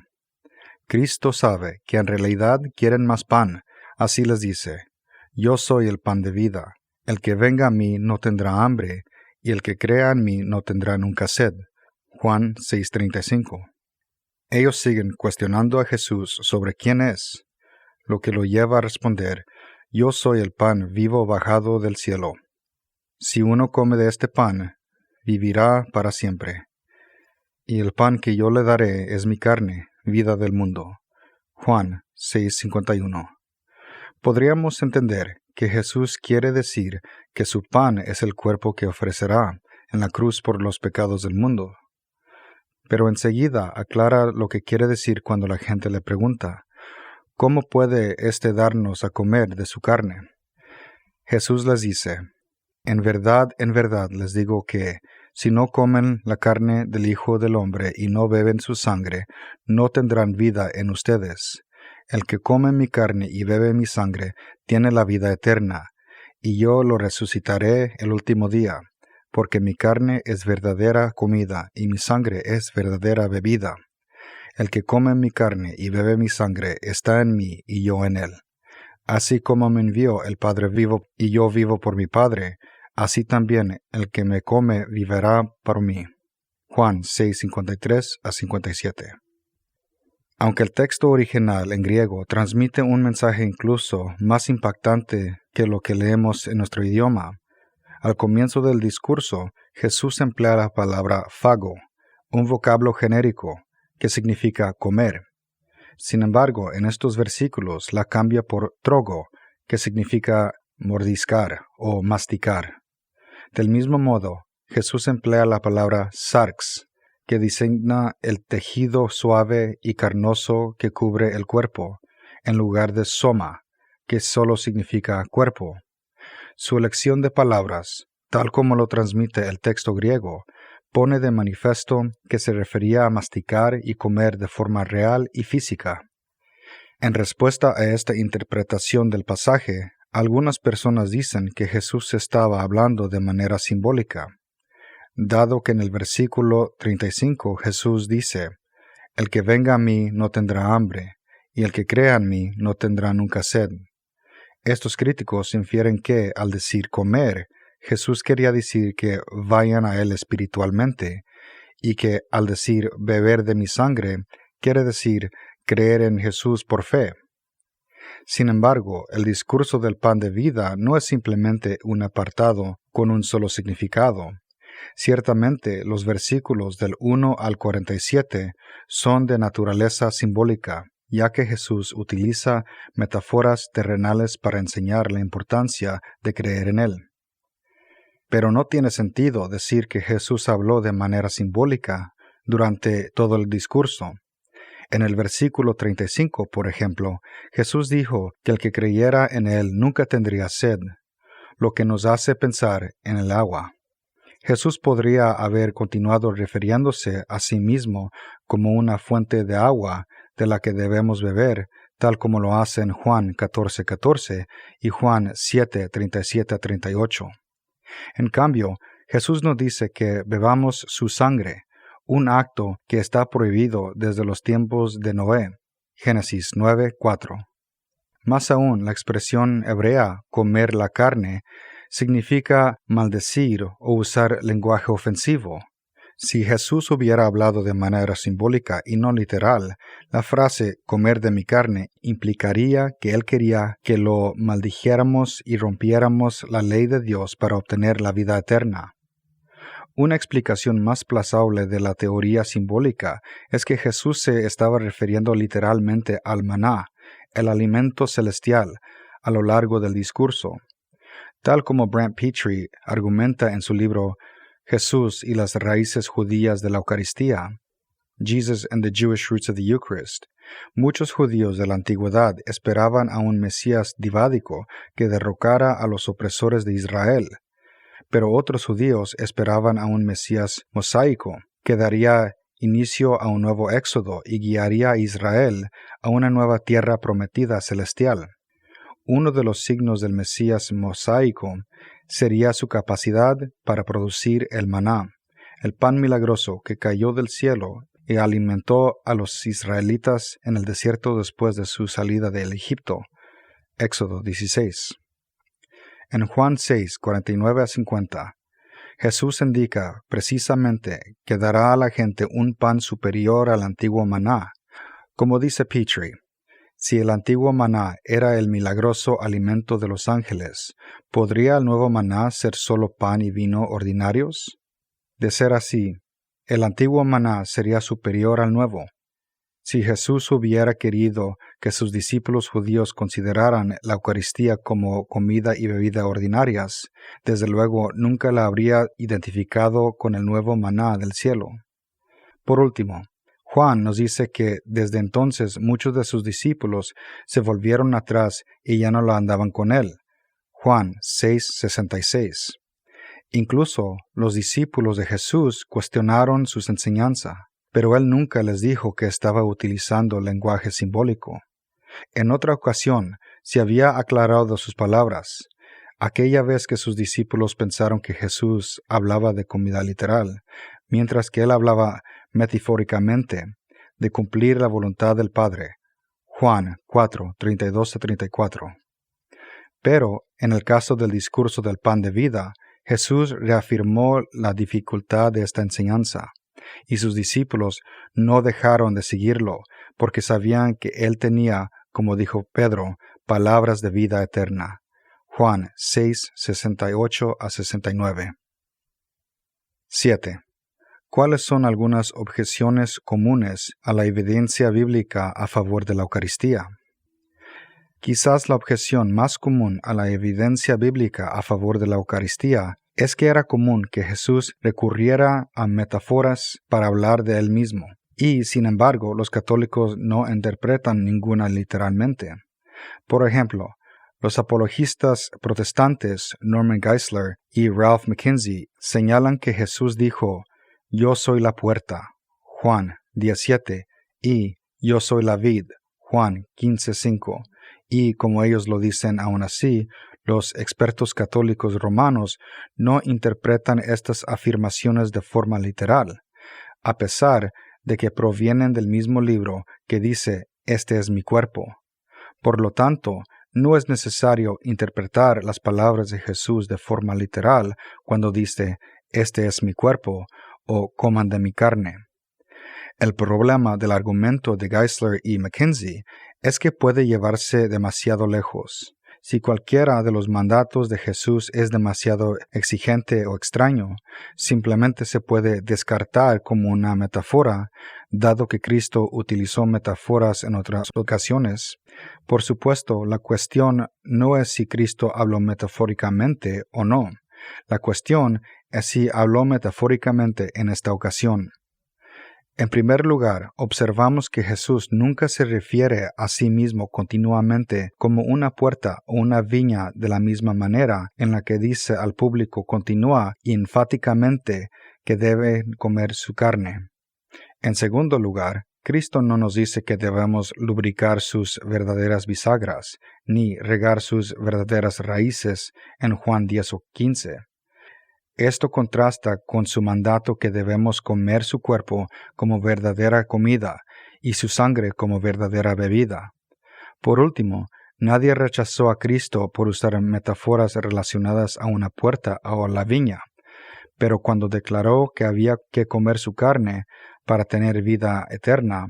Cristo sabe que en realidad quieren más pan, así les dice: «Yo soy el pan de vida. El que venga a mí no tendrá hambre, y el que crea en mí no tendrá nunca sed». Juan 6:35. Ellos siguen cuestionando a Jesús sobre quién es, lo que lo lleva a responder: «Yo soy el pan vivo bajado del cielo. Si uno come de este pan, vivirá para siempre. Y el pan que yo le daré es mi carne, vida del mundo». Juan 6:51. Podríamos entender que Jesús quiere decir que su pan es el cuerpo que ofrecerá en la cruz por los pecados del mundo. Pero enseguida aclara lo que quiere decir cuando la gente le pregunta: «¿Cómo puede éste darnos a comer de su carne?». Jesús les dice: en verdad les digo que, si no comen la carne del Hijo del Hombre y no beben su sangre, no tendrán vida en ustedes. El que come mi carne y bebe mi sangre tiene la vida eterna, y yo lo resucitaré el último día, porque mi carne es verdadera comida y mi sangre es verdadera bebida. El que come mi carne y bebe mi sangre está en mí y yo en él. Así como me envió el Padre vivo y yo vivo por mi Padre, así también el que me come vivirá por mí. Juan 6:53-57. Aunque el texto original en griego transmite un mensaje incluso más impactante que lo que leemos en nuestro idioma, al comienzo del discurso, Jesús emplea la palabra phago, un vocablo genérico que significa comer. Sin embargo, en estos versículos la cambia por trogo, que significa mordiscar o masticar. Del mismo modo, Jesús emplea la palabra sarx, que designa el tejido suave y carnoso que cubre el cuerpo, en lugar de soma, que solo significa cuerpo. Su elección de palabras, tal como lo transmite el texto griego, pone de manifiesto que se refería a masticar y comer de forma real y física. En respuesta a esta interpretación del pasaje, algunas personas dicen que Jesús estaba hablando de manera simbólica, dado que en el versículo 35 Jesús dice: «El que venga a mí no tendrá hambre, y el que crea en mí no tendrá nunca sed». Estos críticos infieren que, al decir comer, Jesús quería decir que vayan a Él espiritualmente, y que al decir beber de mi sangre, quiere decir creer en Jesús por fe. Sin embargo, el discurso del pan de vida no es simplemente un apartado con un solo significado. Ciertamente, los versículos del 1 al 47 son de naturaleza simbólica, ya que Jesús utiliza metáforas terrenales para enseñar la importancia de creer en Él. Pero no tiene sentido decir que Jesús habló de manera simbólica durante todo el discurso. En el versículo 35, por ejemplo, Jesús dijo que el que creyera en Él nunca tendría sed, lo que nos hace pensar en el agua. Jesús podría haber continuado refiriéndose a sí mismo como una fuente de agua de la que debemos beber, tal como lo hace en Juan 14:14 y Juan 7:37-38. En cambio, Jesús nos dice que bebamos su sangre, un acto que está prohibido desde los tiempos de Noé. Génesis 9:4. Más aún, la expresión hebrea comer la carne significa maldecir o usar lenguaje ofensivo. Si Jesús hubiera hablado de manera simbólica y no literal, la frase comer de mi carne implicaría que Él quería que lo maldijéramos y rompiéramos la ley de Dios para obtener la vida eterna. Una explicación más plausible de la teoría simbólica es que Jesús se estaba refiriendo literalmente al maná, el alimento celestial, a lo largo del discurso. Tal como Brant Pitre argumenta en su libro Jesús y las raíces judías de la Eucaristía, Jesus and the Jewish Roots of the Eucharist, muchos judíos de la antigüedad esperaban a un Mesías divádico que derrocara a los opresores de Israel, pero otros judíos esperaban a un Mesías mosaico que daría inicio a un nuevo éxodo y guiaría a Israel a una nueva tierra prometida celestial. Uno de los signos del Mesías mosaico sería su capacidad para producir el maná, el pan milagroso que cayó del cielo y alimentó a los israelitas en el desierto después de su salida del Egipto. Éxodo 16. En Juan 6:49-50, Jesús indica precisamente que dará a la gente un pan superior al antiguo maná. Como dice Pitre, si el antiguo maná era el milagroso alimento de los ángeles, ¿podría el nuevo maná ser solo pan y vino ordinarios? De ser así, el antiguo maná sería superior al nuevo. Si Jesús hubiera querido que sus discípulos judíos consideraran la Eucaristía como comida y bebida ordinarias, desde luego nunca la habría identificado con el nuevo maná del cielo. Por último, Juan nos dice que desde entonces muchos de sus discípulos se volvieron atrás y ya no la andaban con él. Juan 6:66. Incluso los discípulos de Jesús cuestionaron sus enseñanzas, pero él nunca les dijo que estaba utilizando lenguaje simbólico. En otra ocasión, se había aclarado sus palabras. Aquella vez que sus discípulos pensaron que Jesús hablaba de comida literal, mientras que él hablaba metafóricamente de cumplir la voluntad del Padre. Juan 4:32-34. Pero, en el caso del discurso del pan de vida, Jesús reafirmó la dificultad de esta enseñanza, y sus discípulos no dejaron de seguirlo, porque sabían que él tenía, como dijo Pedro, palabras de vida eterna. Juan 6:68-69. 7. ¿Cuáles son algunas objeciones comunes a la evidencia bíblica a favor de la Eucaristía? Quizás la objeción más común a la evidencia bíblica a favor de la Eucaristía es que era común que Jesús recurriera a metáforas para hablar de él mismo, y, sin embargo, los católicos no interpretan ninguna literalmente. Por ejemplo, los apologistas protestantes Norman Geisler y Ralph McKenzie señalan que Jesús dijo: yo soy la puerta, Juan 17, y yo soy la vid, Juan 15:5, y como ellos lo dicen aún así, los expertos católicos romanos no interpretan estas afirmaciones de forma literal, a pesar de que provienen del mismo libro que dice, este es mi cuerpo. Por lo tanto, no es necesario interpretar las palabras de Jesús de forma literal cuando dice, este es mi cuerpo, o coman de mi carne. El problema del argumento de Geisler y Mackenzie es que puede llevarse demasiado lejos. Si cualquiera de los mandatos de Jesús es demasiado exigente o extraño, simplemente se puede descartar como una metáfora, dado que Cristo utilizó metáforas en otras ocasiones. Por supuesto, la cuestión no es si Cristo habló metafóricamente o no. La cuestión es si habló metafóricamente en esta ocasión. En primer lugar, observamos que Jesús nunca se refiere a sí mismo continuamente como una puerta o una viña de la misma manera en la que dice al público continua y enfáticamente que deben comer su carne. En segundo lugar, Cristo no nos dice que debemos lubricar sus verdaderas bisagras, ni regar sus verdaderas raíces en Juan 10 o 15. Esto contrasta con su mandato que debemos comer su cuerpo como verdadera comida y su sangre como verdadera bebida. Por último, nadie rechazó a Cristo por usar metáforas relacionadas a una puerta o a la viña, pero cuando declaró que había que comer su carne para tener vida eterna,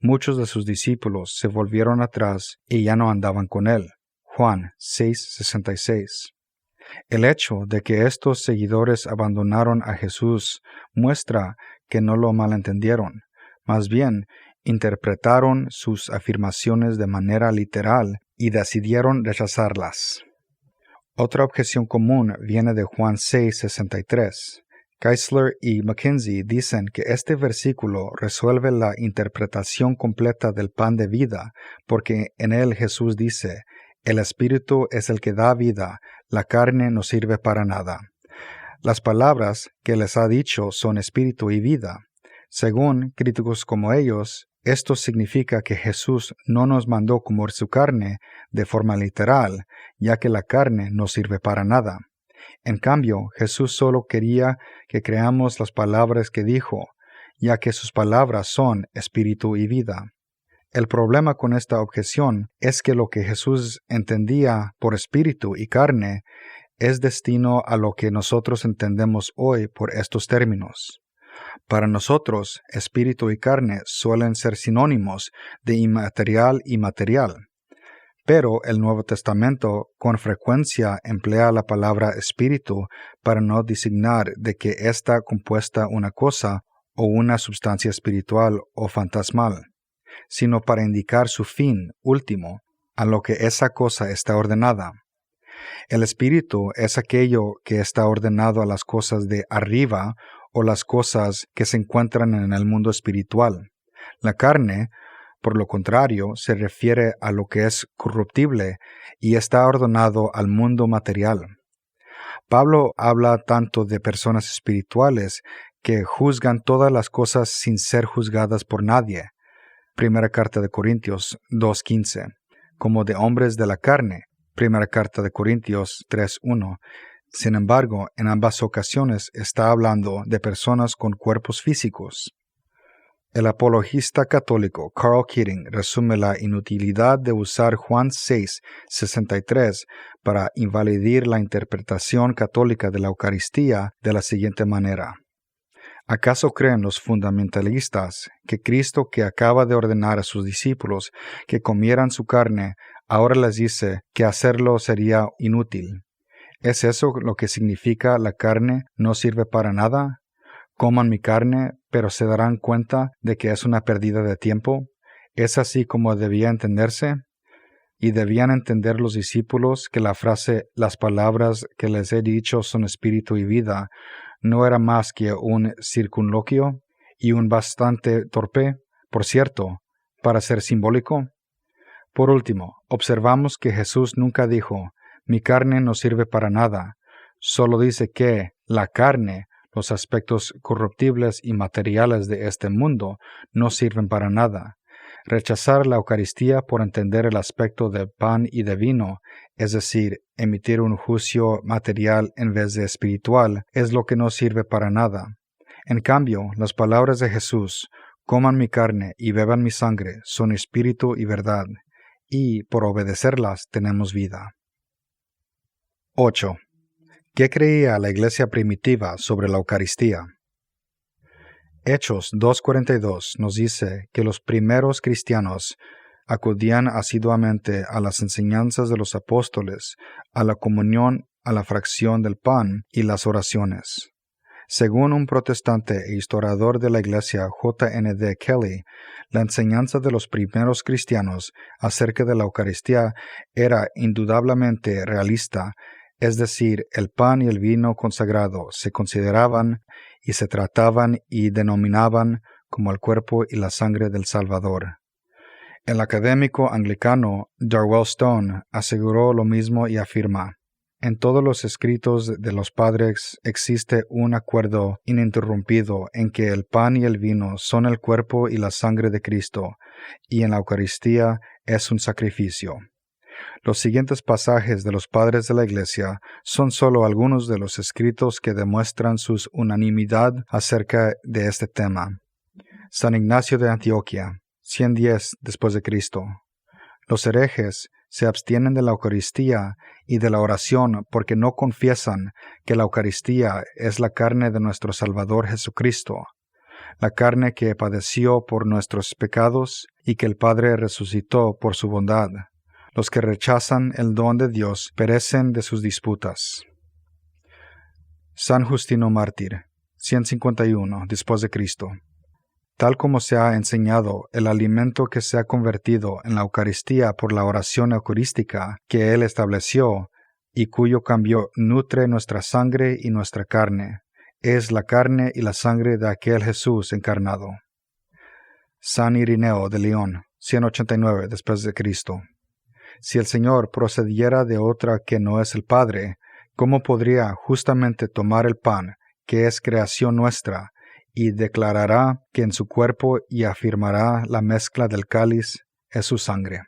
muchos de sus discípulos se volvieron atrás y ya no andaban con él. Juan 6:66. El hecho de que estos seguidores abandonaron a Jesús muestra que no lo malentendieron. Más bien, interpretaron sus afirmaciones de manera literal y decidieron rechazarlas. Otra objeción común viene de Juan 6:63. Geisler y Mackenzie dicen que este versículo resuelve la interpretación completa del pan de vida, porque en él Jesús dice, el Espíritu es el que da vida, la carne no sirve para nada. Las palabras que les ha dicho son espíritu y vida. Según críticos como ellos, esto significa que Jesús no nos mandó comer su carne de forma literal, ya que la carne no sirve para nada. En cambio, Jesús solo quería que creamos las palabras que dijo, ya que sus palabras son espíritu y vida. El problema con esta objeción es que lo que Jesús entendía por espíritu y carne es destino a lo que nosotros entendemos hoy por estos términos. Para nosotros, espíritu y carne suelen ser sinónimos de inmaterial y material. Pero el Nuevo Testamento con frecuencia emplea la palabra espíritu para no designar de que está compuesta una cosa o una sustancia espiritual o fantasmal, sino para indicar su fin último, a lo que esa cosa está ordenada. El espíritu es aquello que está ordenado a las cosas de arriba o las cosas que se encuentran en el mundo espiritual. La carne, por lo contrario, se refiere a lo que es corruptible y está ordenado al mundo material. Pablo habla tanto de personas espirituales que juzgan todas las cosas sin ser juzgadas por nadie. Primera carta de Corintios 2:15, como de hombres de la carne. Primera carta de Corintios 3:1. Sin embargo, en ambas ocasiones está hablando de personas con cuerpos físicos. El apologista católico Karl Keating resume la inutilidad de usar Juan 6:63 para invalidar la interpretación católica de la Eucaristía de la siguiente manera. ¿Acaso creen los fundamentalistas que Cristo, que acaba de ordenar a sus discípulos que comieran su carne, ahora les dice que hacerlo sería inútil? ¿Es eso lo que significa la carne no sirve para nada? Coman mi carne, pero se darán cuenta de que es una pérdida de tiempo. ¿Es así como debía entenderse? Y debían entender los discípulos que la frase «las palabras que les he dicho son espíritu y vida» no era más que un circunloquio y un bastante torpe, por cierto, para ser simbólico. Por último, observamos que Jesús nunca dijo «mi carne no sirve para nada», solo dice que la carne Los aspectos corruptibles y materiales de este mundo no sirven para nada. Rechazar la Eucaristía por entender el aspecto de pan y de vino, es decir, emitir un juicio material en vez de espiritual, es lo que no sirve para nada. En cambio, las palabras de Jesús, coman mi carne y beban mi sangre, son espíritu y verdad, y por obedecerlas tenemos vida. 8. ¿Qué creía la iglesia primitiva sobre la Eucaristía? Hechos 2:42 nos dice que los primeros cristianos acudían asiduamente a las enseñanzas de los apóstoles, a la comunión, a la fracción del pan y las oraciones. Según un protestante e historiador de la iglesia J.N.D. Kelly, la enseñanza de los primeros cristianos acerca de la Eucaristía era indudablemente realista, es decir, el pan y el vino consagrado se consideraban y se trataban y denominaban como el cuerpo y la sangre del Salvador. El académico anglicano Darwell Stone aseguró lo mismo y afirma: en todos los escritos de los padres existe un acuerdo ininterrumpido en que el pan y el vino son el cuerpo y la sangre de Cristo, y en la Eucaristía es un sacrificio. Los siguientes pasajes de los padres de la Iglesia son solo algunos de los escritos que demuestran su unanimidad acerca de este tema. San Ignacio de Antioquía, 110 después de Cristo. Los herejes se abstienen de la Eucaristía y de la oración porque no confiesan que la Eucaristía es la carne de nuestro Salvador Jesucristo, la carne que padeció por nuestros pecados y que el Padre resucitó por su bondad. Los que rechazan el don de Dios perecen de sus disputas. San Justino Mártir, 151 después de Cristo. Tal como se ha enseñado, el alimento que se ha convertido en la Eucaristía por la oración eucarística que Él estableció y cuyo cambio nutre nuestra sangre y nuestra carne, es la carne y la sangre de aquel Jesús encarnado. San Irineo de León, 189 después de Cristo. Si el Señor procediera de otra que no es el Padre, ¿cómo podría justamente tomar el pan, que es creación nuestra, y declarará que en su cuerpo y afirmará la mezcla del cáliz es su sangre?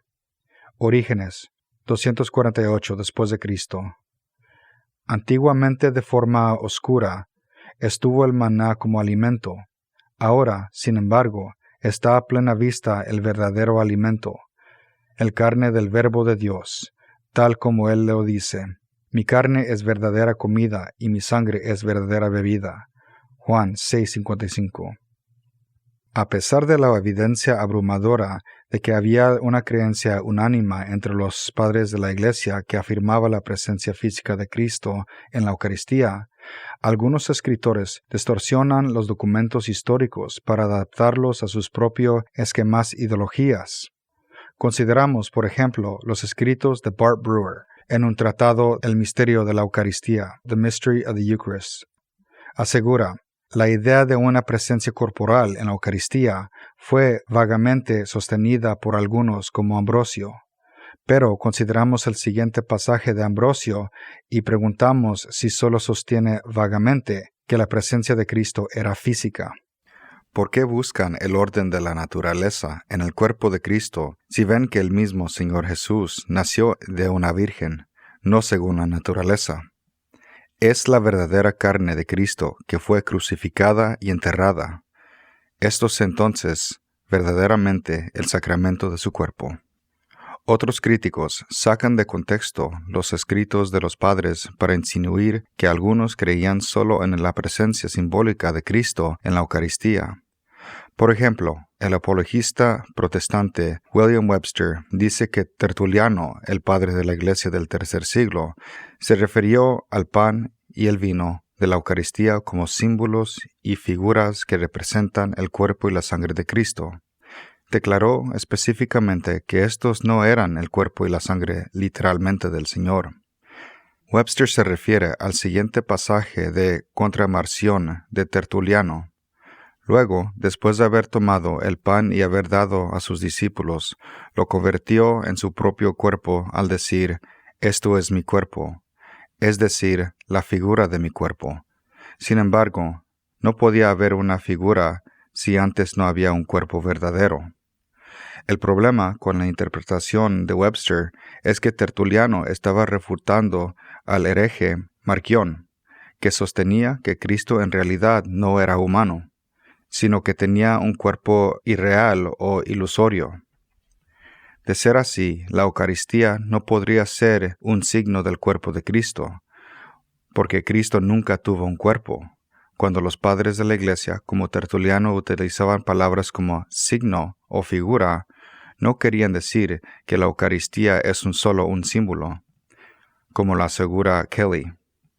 Orígenes, 248 después de Cristo. Antiguamente de forma oscura estuvo el maná como alimento. Ahora, sin embargo, está a plena vista el verdadero alimento, el carne del Verbo de Dios, tal como Él lo dice: mi carne es verdadera comida y mi sangre es verdadera bebida. Juan 6:55. A pesar de la evidencia abrumadora de que había una creencia unánime entre los padres de la Iglesia que afirmaba la presencia física de Cristo en la Eucaristía, algunos escritores distorsionan los documentos históricos para adaptarlos a sus propios esquemas e ideologías. Consideramos, por ejemplo, los escritos de Bart Brewer en un tratado El misterio de la Eucaristía, The Mystery of the Eucharist. Asegura: la idea de una presencia corporal en la Eucaristía fue vagamente sostenida por algunos como Ambrosio. Pero consideramos el siguiente pasaje de Ambrosio y preguntamos si solo sostiene vagamente que la presencia de Cristo era física. ¿Por qué buscan el orden de la naturaleza en el cuerpo de Cristo si ven que el mismo Señor Jesús nació de una virgen, no según la naturaleza? Es la verdadera carne de Cristo que fue crucificada y enterrada. Esto es entonces verdaderamente el sacramento de su cuerpo. Otros críticos sacan de contexto los escritos de los padres para insinuar que algunos creían solo en la presencia simbólica de Cristo en la Eucaristía. Por ejemplo, el apologista protestante William Webster dice que Tertuliano, el padre de la Iglesia del tercer siglo, se refirió al pan y el vino de la Eucaristía como símbolos y figuras que representan el cuerpo y la sangre de Cristo. Declaró específicamente que estos no eran el cuerpo y la sangre literalmente del Señor. Webster se refiere al siguiente pasaje de Contra Marción de Tertuliano. Luego, después de haber tomado el pan y haber dado a sus discípulos, lo convirtió en su propio cuerpo al decir: esto es mi cuerpo, es decir, la figura de mi cuerpo. Sin embargo, no podía haber una figura si antes no había un cuerpo verdadero. El problema con la interpretación de Webster es que Tertuliano estaba refutando al hereje Marción, que sostenía que Cristo en realidad no era humano, sino que tenía un cuerpo irreal o ilusorio. De ser así, la Eucaristía no podría ser un signo del cuerpo de Cristo, porque Cristo nunca tuvo un cuerpo. Cuando los padres de la Iglesia, como Tertuliano, utilizaban palabras como signo o figura, no querían decir que la Eucaristía es solo un símbolo, como lo asegura Kelly.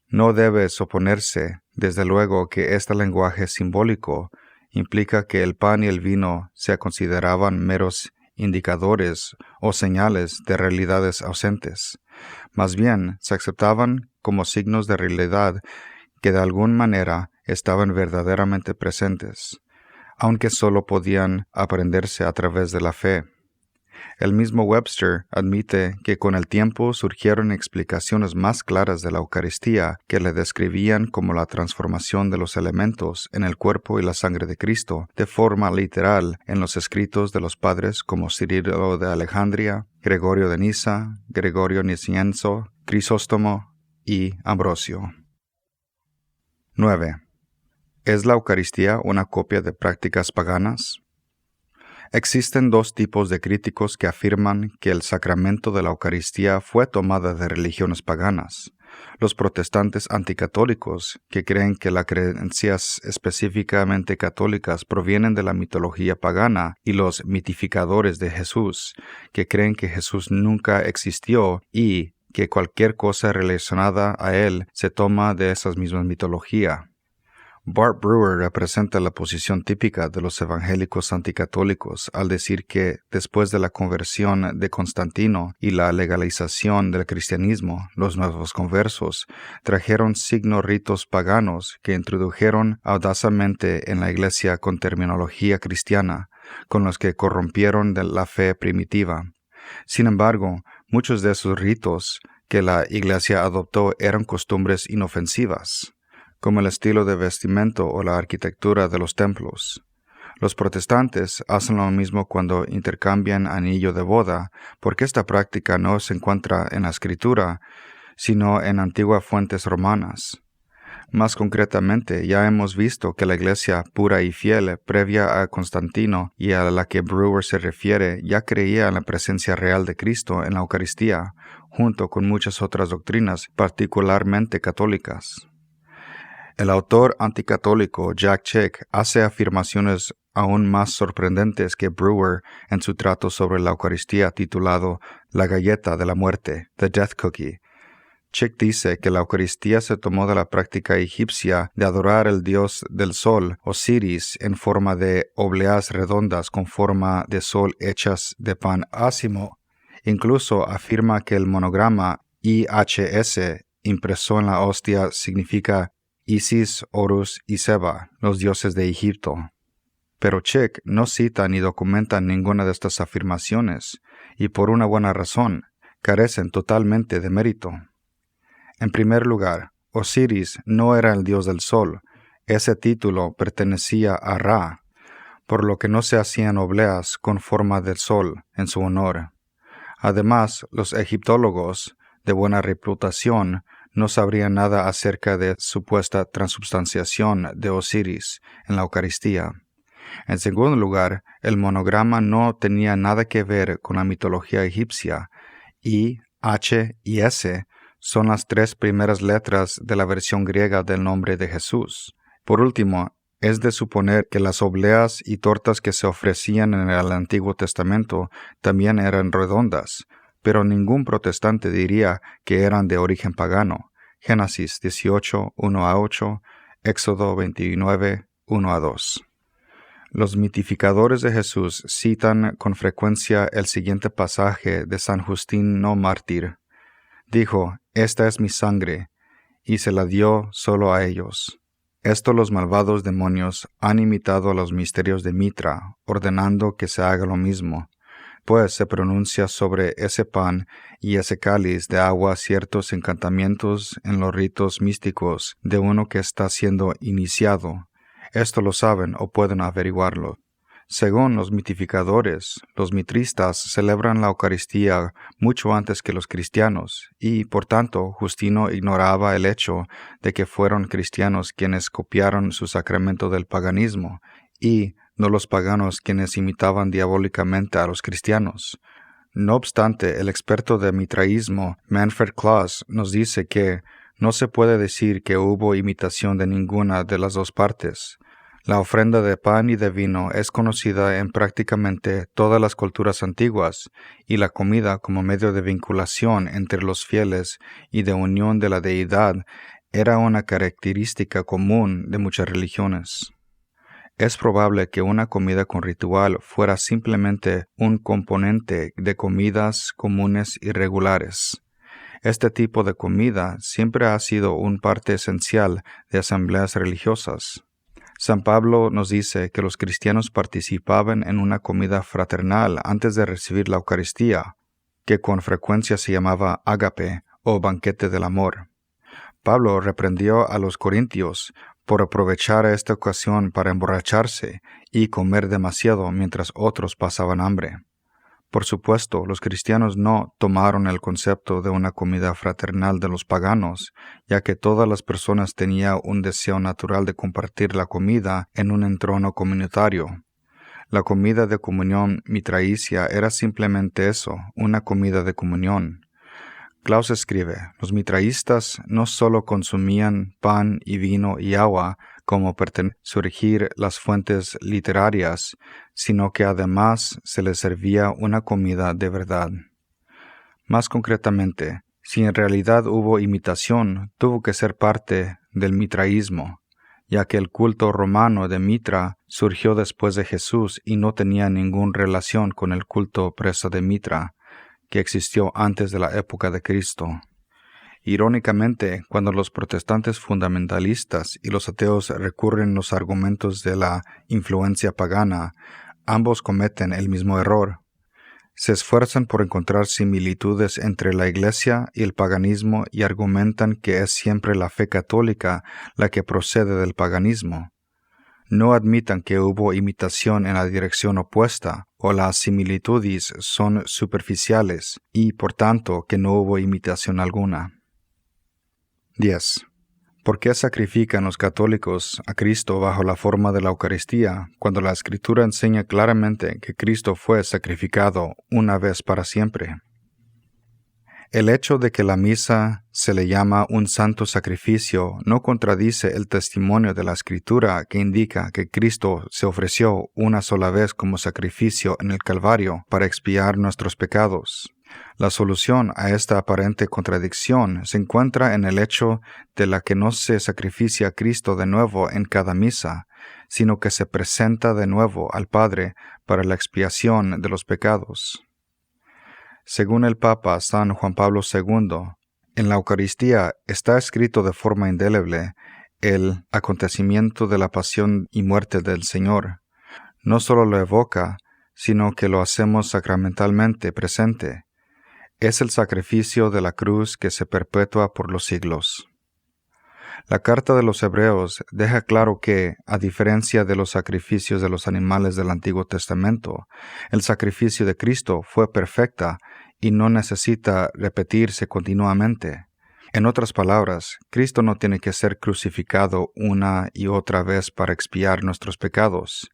No debe suponerse, desde luego, que este lenguaje simbólico implica que el pan y el vino se consideraban meros indicadores o señales de realidades ausentes. Más bien, se aceptaban como signos de realidad que de alguna manera estaban verdaderamente presentes, aunque solo podían aprenderse a través de la fe. El mismo Webster admite que con el tiempo surgieron explicaciones más claras de la Eucaristía que le describían como la transformación de los elementos en el cuerpo y la sangre de Cristo de forma literal en los escritos de los padres como Cirilo de Alejandría, Gregorio de Niza, Gregorio Nicienzo, Crisóstomo y Ambrosio. 9. ¿Es la Eucaristía una copia de prácticas paganas? Existen dos tipos de críticos que afirman que el sacramento de la Eucaristía fue tomada de religiones paganas. Los protestantes anticatólicos, que creen que las creencias específicamente católicas provienen de la mitología pagana, y los mitificadores de Jesús, que creen que Jesús nunca existió y que cualquier cosa relacionada a él se toma de esas mismas mitologías. Bart Brewer representa la posición típica de los evangélicos anticatólicos al decir que, después de la conversión de Constantino y la legalización del cristianismo, los nuevos conversos trajeron ritos paganos que introdujeron audazmente en la Iglesia con terminología cristiana, con los que corrompieron de la fe primitiva. Sin embargo, muchos de esos ritos que la Iglesia adoptó eran costumbres inofensivas, como el estilo de vestimento o la arquitectura de los templos. Los protestantes hacen lo mismo cuando intercambian anillo de boda, porque esta práctica no se encuentra en la Escritura, sino en antiguas fuentes romanas. Más concretamente, ya hemos visto que la Iglesia pura y fiel, previa a Constantino y a la que Brewer se refiere, ya creía en la presencia real de Cristo en la Eucaristía, junto con muchas otras doctrinas, particularmente católicas. El autor anticatólico Jack Chick hace afirmaciones aún más sorprendentes que Brewer en su trato sobre la Eucaristía titulado La galleta de la muerte, The Death Cookie. Chick dice que la Eucaristía se tomó de la práctica egipcia de adorar al dios del sol, Osiris, en forma de obleas redondas con forma de sol hechas de pan ácimo. Incluso afirma que el monograma IHS impreso en la hostia significa Isis, Horus y Seba, los dioses de Egipto. Pero Chick no cita ni documenta ninguna de estas afirmaciones, y por una buena razón, carecen totalmente de mérito. En primer lugar, Osiris no era el dios del sol, ese título pertenecía a Ra, por lo que no se hacían obleas con forma del sol en su honor. Además, los egiptólogos, de buena reputación, no sabrían nada acerca de supuesta transubstanciación de Osiris en la Eucaristía. En segundo lugar, el monograma no tenía nada que ver con la mitología egipcia. I, H y S son las tres primeras letras de la versión griega del nombre de Jesús. Por último, es de suponer que las obleas y tortas que se ofrecían en el Antiguo Testamento también eran redondas, pero ningún protestante diría que eran de origen pagano. Génesis 18, 1-8, Éxodo 29, 1-2. Los mitificadores de Jesús citan con frecuencia el siguiente pasaje de San Justino Mártir. Dijo, «Esta es mi sangre», y se la dio solo a ellos. Esto los malvados demonios han imitado a los misterios de Mitra, ordenando que se haga lo mismo. pues se pronuncia sobre ese pan y ese cáliz de agua ciertos encantamientos en los ritos místicos de uno que está siendo iniciado. Esto lo saben o pueden averiguarlo. Según los mitificadores, los mitristas celebran la Eucaristía mucho antes que los cristianos, y, por tanto, Justino ignoraba el hecho de que fueron cristianos quienes copiaron su sacramento del paganismo, y no los paganos quienes imitaban diabólicamente a los cristianos. No obstante, el experto de mitraísmo, Manfred Claus, nos dice que no se puede decir que hubo imitación de ninguna de las dos partes. La ofrenda de pan y de vino es conocida en prácticamente todas las culturas antiguas, y la comida como medio de vinculación entre los fieles y de unión de la deidad era una característica común de muchas religiones. Es probable que una comida con ritual fuera simplemente un componente de comidas comunes y regulares. Este tipo de comida siempre ha sido una parte esencial de asambleas religiosas. San Pablo nos dice que los cristianos participaban en una comida fraternal antes de recibir la Eucaristía, que con frecuencia se llamaba ágape o banquete del amor. Pablo reprendió a los corintios por aprovechar esta ocasión para emborracharse y comer demasiado mientras otros pasaban hambre. Por supuesto, los cristianos no tomaron el concepto de una comida fraternal de los paganos, ya que todas las personas tenían un deseo natural de compartir la comida en un entorno comunitario. La comida de comunión mitraicia era simplemente eso, una comida de comunión. Claus escribe, los mitraístas no solo consumían pan y vino y agua como surgir las fuentes literarias, sino que además se les servía una comida de verdad. Más concretamente, si en realidad hubo imitación, tuvo que ser parte del mitraísmo, ya que el culto romano de Mitra surgió después de Jesús y no tenía ninguna relación con el culto preso de Mitra, que existió antes de la época de Cristo. Irónicamente, cuando los protestantes fundamentalistas y los ateos recurren a los argumentos de la influencia pagana, ambos cometen el mismo error. Se esfuerzan por encontrar similitudes entre la Iglesia y el paganismo y argumentan que es siempre la fe católica la que procede del paganismo. No admitan que hubo imitación en la dirección opuesta o las similitudes son superficiales y, por tanto, que no hubo imitación alguna. 10. ¿Por qué sacrifican los católicos a Cristo bajo la forma de la Eucaristía cuando la Escritura enseña claramente que Cristo fue sacrificado una vez para siempre? El hecho de que la misa se le llama un santo sacrificio no contradice el testimonio de la Escritura que indica que Cristo se ofreció una sola vez como sacrificio en el Calvario para expiar nuestros pecados. La solución a esta aparente contradicción se encuentra en el hecho de la que no se sacrifica a Cristo de nuevo en cada misa, sino que se presenta de nuevo al Padre para la expiación de los pecados. Según el Papa San Juan Pablo II, en la Eucaristía está escrito de forma indeleble el acontecimiento de la pasión y muerte del Señor. No solo lo evoca, sino que lo hacemos sacramentalmente presente. Es el sacrificio de la cruz que se perpetúa por los siglos. La carta de los Hebreos deja claro que, a diferencia de los sacrificios de los animales del Antiguo Testamento, el sacrificio de Cristo fue perfecta y no necesita repetirse continuamente. En otras palabras, Cristo no tiene que ser crucificado una y otra vez para expiar nuestros pecados.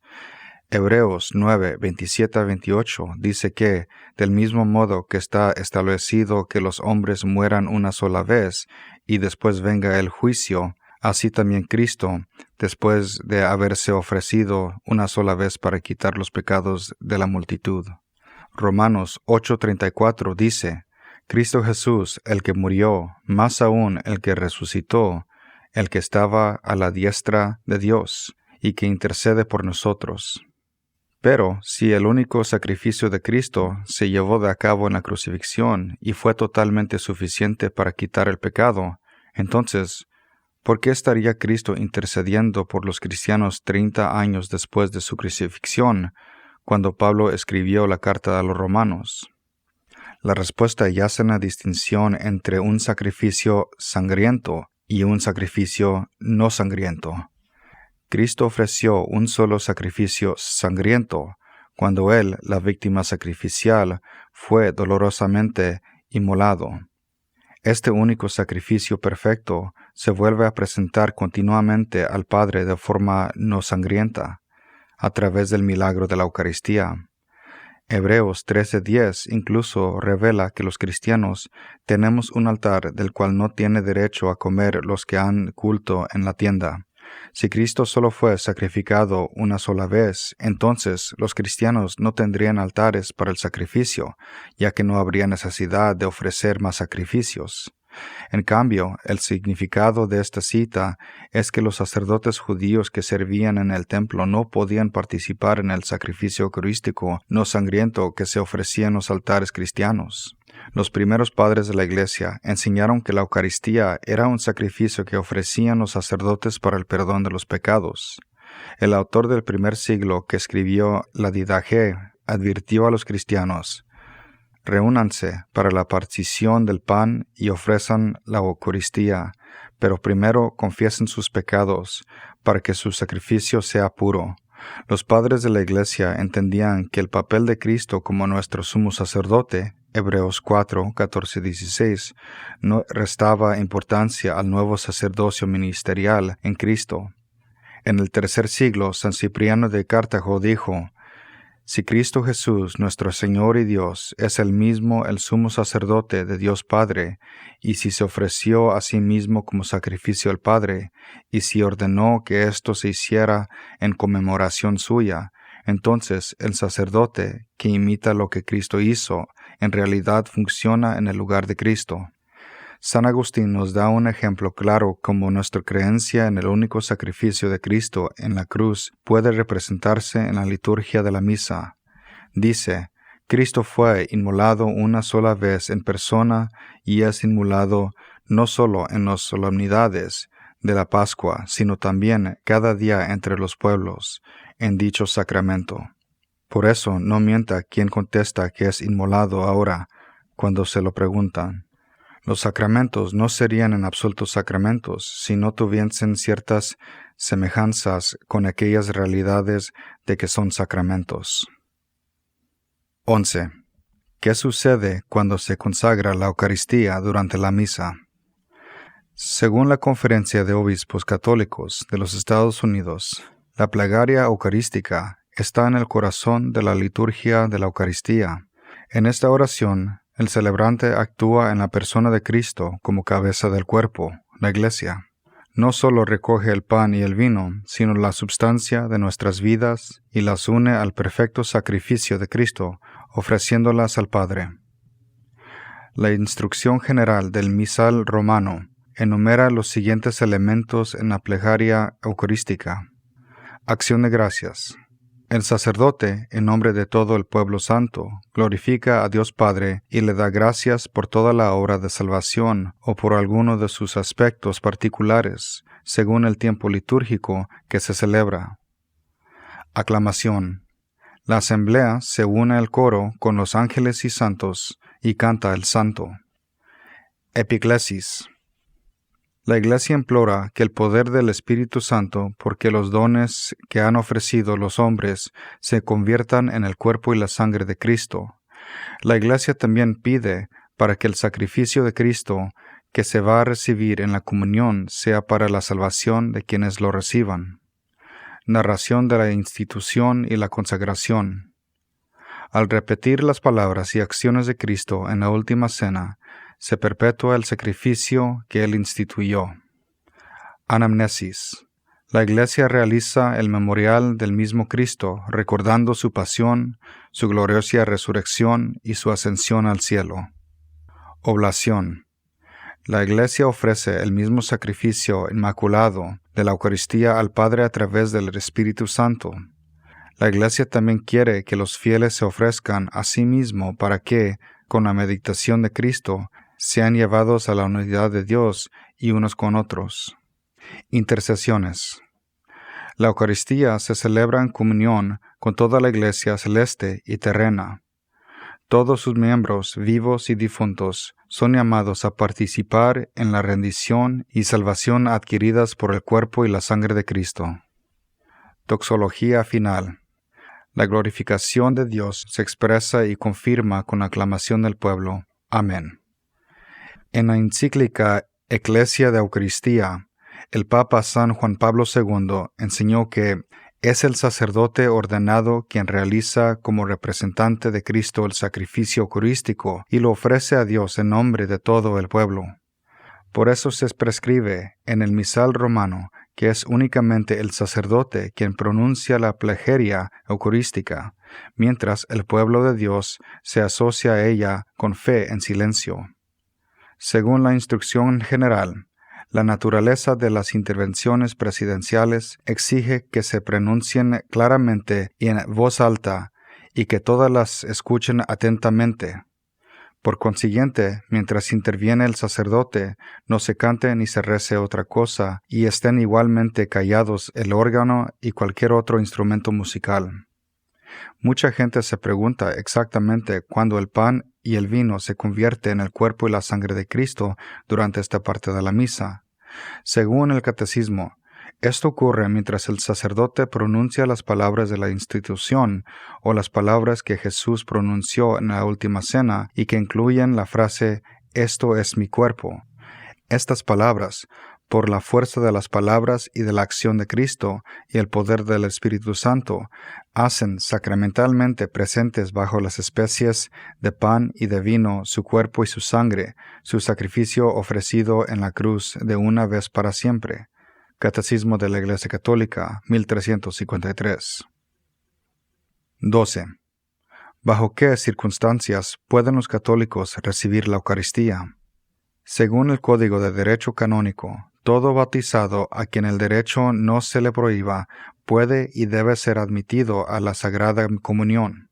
Hebreos 9, 27-28 dice que, del mismo modo que está establecido que los hombres mueran una sola vez y después venga el juicio, así también Cristo, después de haberse ofrecido una sola vez para quitar los pecados de la multitud. Romanos 8:34 dice, Cristo Jesús, el que murió, más aún el que resucitó, el que estaba a la diestra de Dios y que intercede por nosotros. Pero si el único sacrificio de Cristo se llevó a cabo en la crucifixión y fue totalmente suficiente para quitar el pecado, entonces, ¿por qué estaría Cristo intercediendo por los cristianos 30 años después de su crucifixión, cuando Pablo escribió la carta a los romanos. La respuesta yace en la distinción entre un sacrificio sangriento y un sacrificio no sangriento. Cristo ofreció un solo sacrificio sangriento cuando Él, la víctima sacrificial, fue dolorosamente inmolado. Este único sacrificio perfecto se vuelve a presentar continuamente al Padre de forma no sangrienta, a través del milagro de la Eucaristía. Hebreos 13:10 incluso revela que los cristianos tenemos un altar del cual no tiene derecho a comer los que han culto en la tienda. Si Cristo solo fue sacrificado una sola vez, entonces los cristianos no tendrían altares para el sacrificio, ya que no habría necesidad de ofrecer más sacrificios. En cambio, el significado de esta cita es que los sacerdotes judíos que servían en el templo no podían participar en el sacrificio eucarístico no sangriento que se ofrecía en los altares cristianos. Los primeros padres de la Iglesia enseñaron que la Eucaristía era un sacrificio que ofrecían los sacerdotes para el perdón de los pecados. El autor del primer siglo que escribió la Didache advirtió a los cristianos: reúnanse para la partición del pan y ofrezcan la Eucaristía, pero primero confiesen sus pecados para que su sacrificio sea puro. Los padres de la Iglesia entendían que el papel de Cristo como nuestro sumo sacerdote, Hebreos 4:14-16, no restaba importancia al nuevo sacerdocio ministerial en Cristo. En el tercer siglo, San Cipriano de Cartago dijo: si Cristo Jesús, nuestro Señor y Dios, es el mismo el sumo sacerdote de Dios Padre, y si se ofreció a sí mismo como sacrificio al Padre, y si ordenó que esto se hiciera en conmemoración suya, entonces el sacerdote, que imita lo que Cristo hizo, en realidad funciona en el lugar de Cristo. San Agustín nos da un ejemplo claro cómo nuestra creencia en el único sacrificio de Cristo en la cruz puede representarse en la liturgia de la misa. Dice: Cristo fue inmolado una sola vez en persona y es inmolado no solo en las solemnidades de la Pascua, sino también cada día entre los pueblos, en dicho sacramento. Por eso no mienta quien contesta que es inmolado ahora, cuando se lo preguntan. Los sacramentos no serían en absoluto sacramentos si no tuviesen ciertas semejanzas con aquellas realidades de que son sacramentos. 11. ¿Qué sucede cuando se consagra la Eucaristía durante la misa? Según la Conferencia de Obispos Católicos de los Estados Unidos, la plegaria eucarística está en el corazón de la liturgia de la Eucaristía. En esta oración, el celebrante actúa en la persona de Cristo como cabeza del cuerpo, la Iglesia. No solo recoge el pan y el vino, sino la substancia de nuestras vidas y las une al perfecto sacrificio de Cristo, ofreciéndolas al Padre. La instrucción general del misal romano enumera los siguientes elementos en la plegaria eucarística. Acción de gracias. El sacerdote, en nombre de todo el pueblo santo, glorifica a Dios Padre y le da gracias por toda la obra de salvación o por alguno de sus aspectos particulares, según el tiempo litúrgico que se celebra. Aclamación. La asamblea se une al coro con los ángeles y santos y canta el santo. Epiclesis. La Iglesia implora que el poder del Espíritu Santo, porque los dones que han ofrecido los hombres se conviertan en el cuerpo y la sangre de Cristo. La Iglesia también pide para que el sacrificio de Cristo que se va a recibir en la comunión sea para la salvación de quienes lo reciban. Narración de la institución y la consagración. Al repetir las palabras y acciones de Cristo en la última cena, se perpetúa el sacrificio que Él instituyó. Anamnesis. La Iglesia realiza el memorial del mismo Cristo, recordando su pasión, su gloriosa resurrección y su ascensión al cielo. Oblación. La Iglesia ofrece el mismo sacrificio inmaculado de la Eucaristía al Padre a través del Espíritu Santo. La Iglesia también quiere que los fieles se ofrezcan a sí mismos para que, con la meditación de Cristo, sean llevados a la unidad de Dios y unos con otros. Intercesiones. La Eucaristía se celebra en comunión con toda la Iglesia celeste y terrena. Todos sus miembros, vivos y difuntos, son llamados a participar en la rendición y salvación adquiridas por el cuerpo y la sangre de Cristo. Doxología final. La glorificación de Dios se expresa y confirma con la aclamación del pueblo. Amén. En la encíclica Ecclesia de Eucaristía, el Papa San Juan Pablo II enseñó que es el sacerdote ordenado quien realiza como representante de Cristo el sacrificio eucarístico y lo ofrece a Dios en nombre de todo el pueblo. Por eso se prescribe en el misal romano que es únicamente el sacerdote quien pronuncia la plegaria eucarística, mientras el pueblo de Dios se asocia a ella con fe en silencio. Según la instrucción general, la naturaleza de las intervenciones presidenciales exige que se pronuncien claramente y en voz alta y que todas las escuchen atentamente. Por consiguiente, mientras interviene el sacerdote, no se cante ni se rece otra cosa y estén igualmente callados el órgano y cualquier otro instrumento musical. Mucha gente se pregunta exactamente cuándo el pan y el vino se convierten en el cuerpo y la sangre de Cristo durante esta parte de la misa. Según el Catecismo, esto ocurre mientras el sacerdote pronuncia las palabras de la institución o las palabras que Jesús pronunció en la última cena y que incluyen la frase «Esto es mi cuerpo». Estas palabras, por la fuerza de las palabras y de la acción de Cristo y el poder del Espíritu Santo, hacen sacramentalmente presentes bajo las especies de pan y de vino su cuerpo y su sangre, su sacrificio ofrecido en la cruz de una vez para siempre. Catecismo de la Iglesia Católica, 1353. 12. ¿Bajo qué circunstancias pueden los católicos recibir la Eucaristía? Según el Código de Derecho Canónico, todo bautizado a quien el derecho no se le prohíba puede y debe ser admitido a la Sagrada Comunión.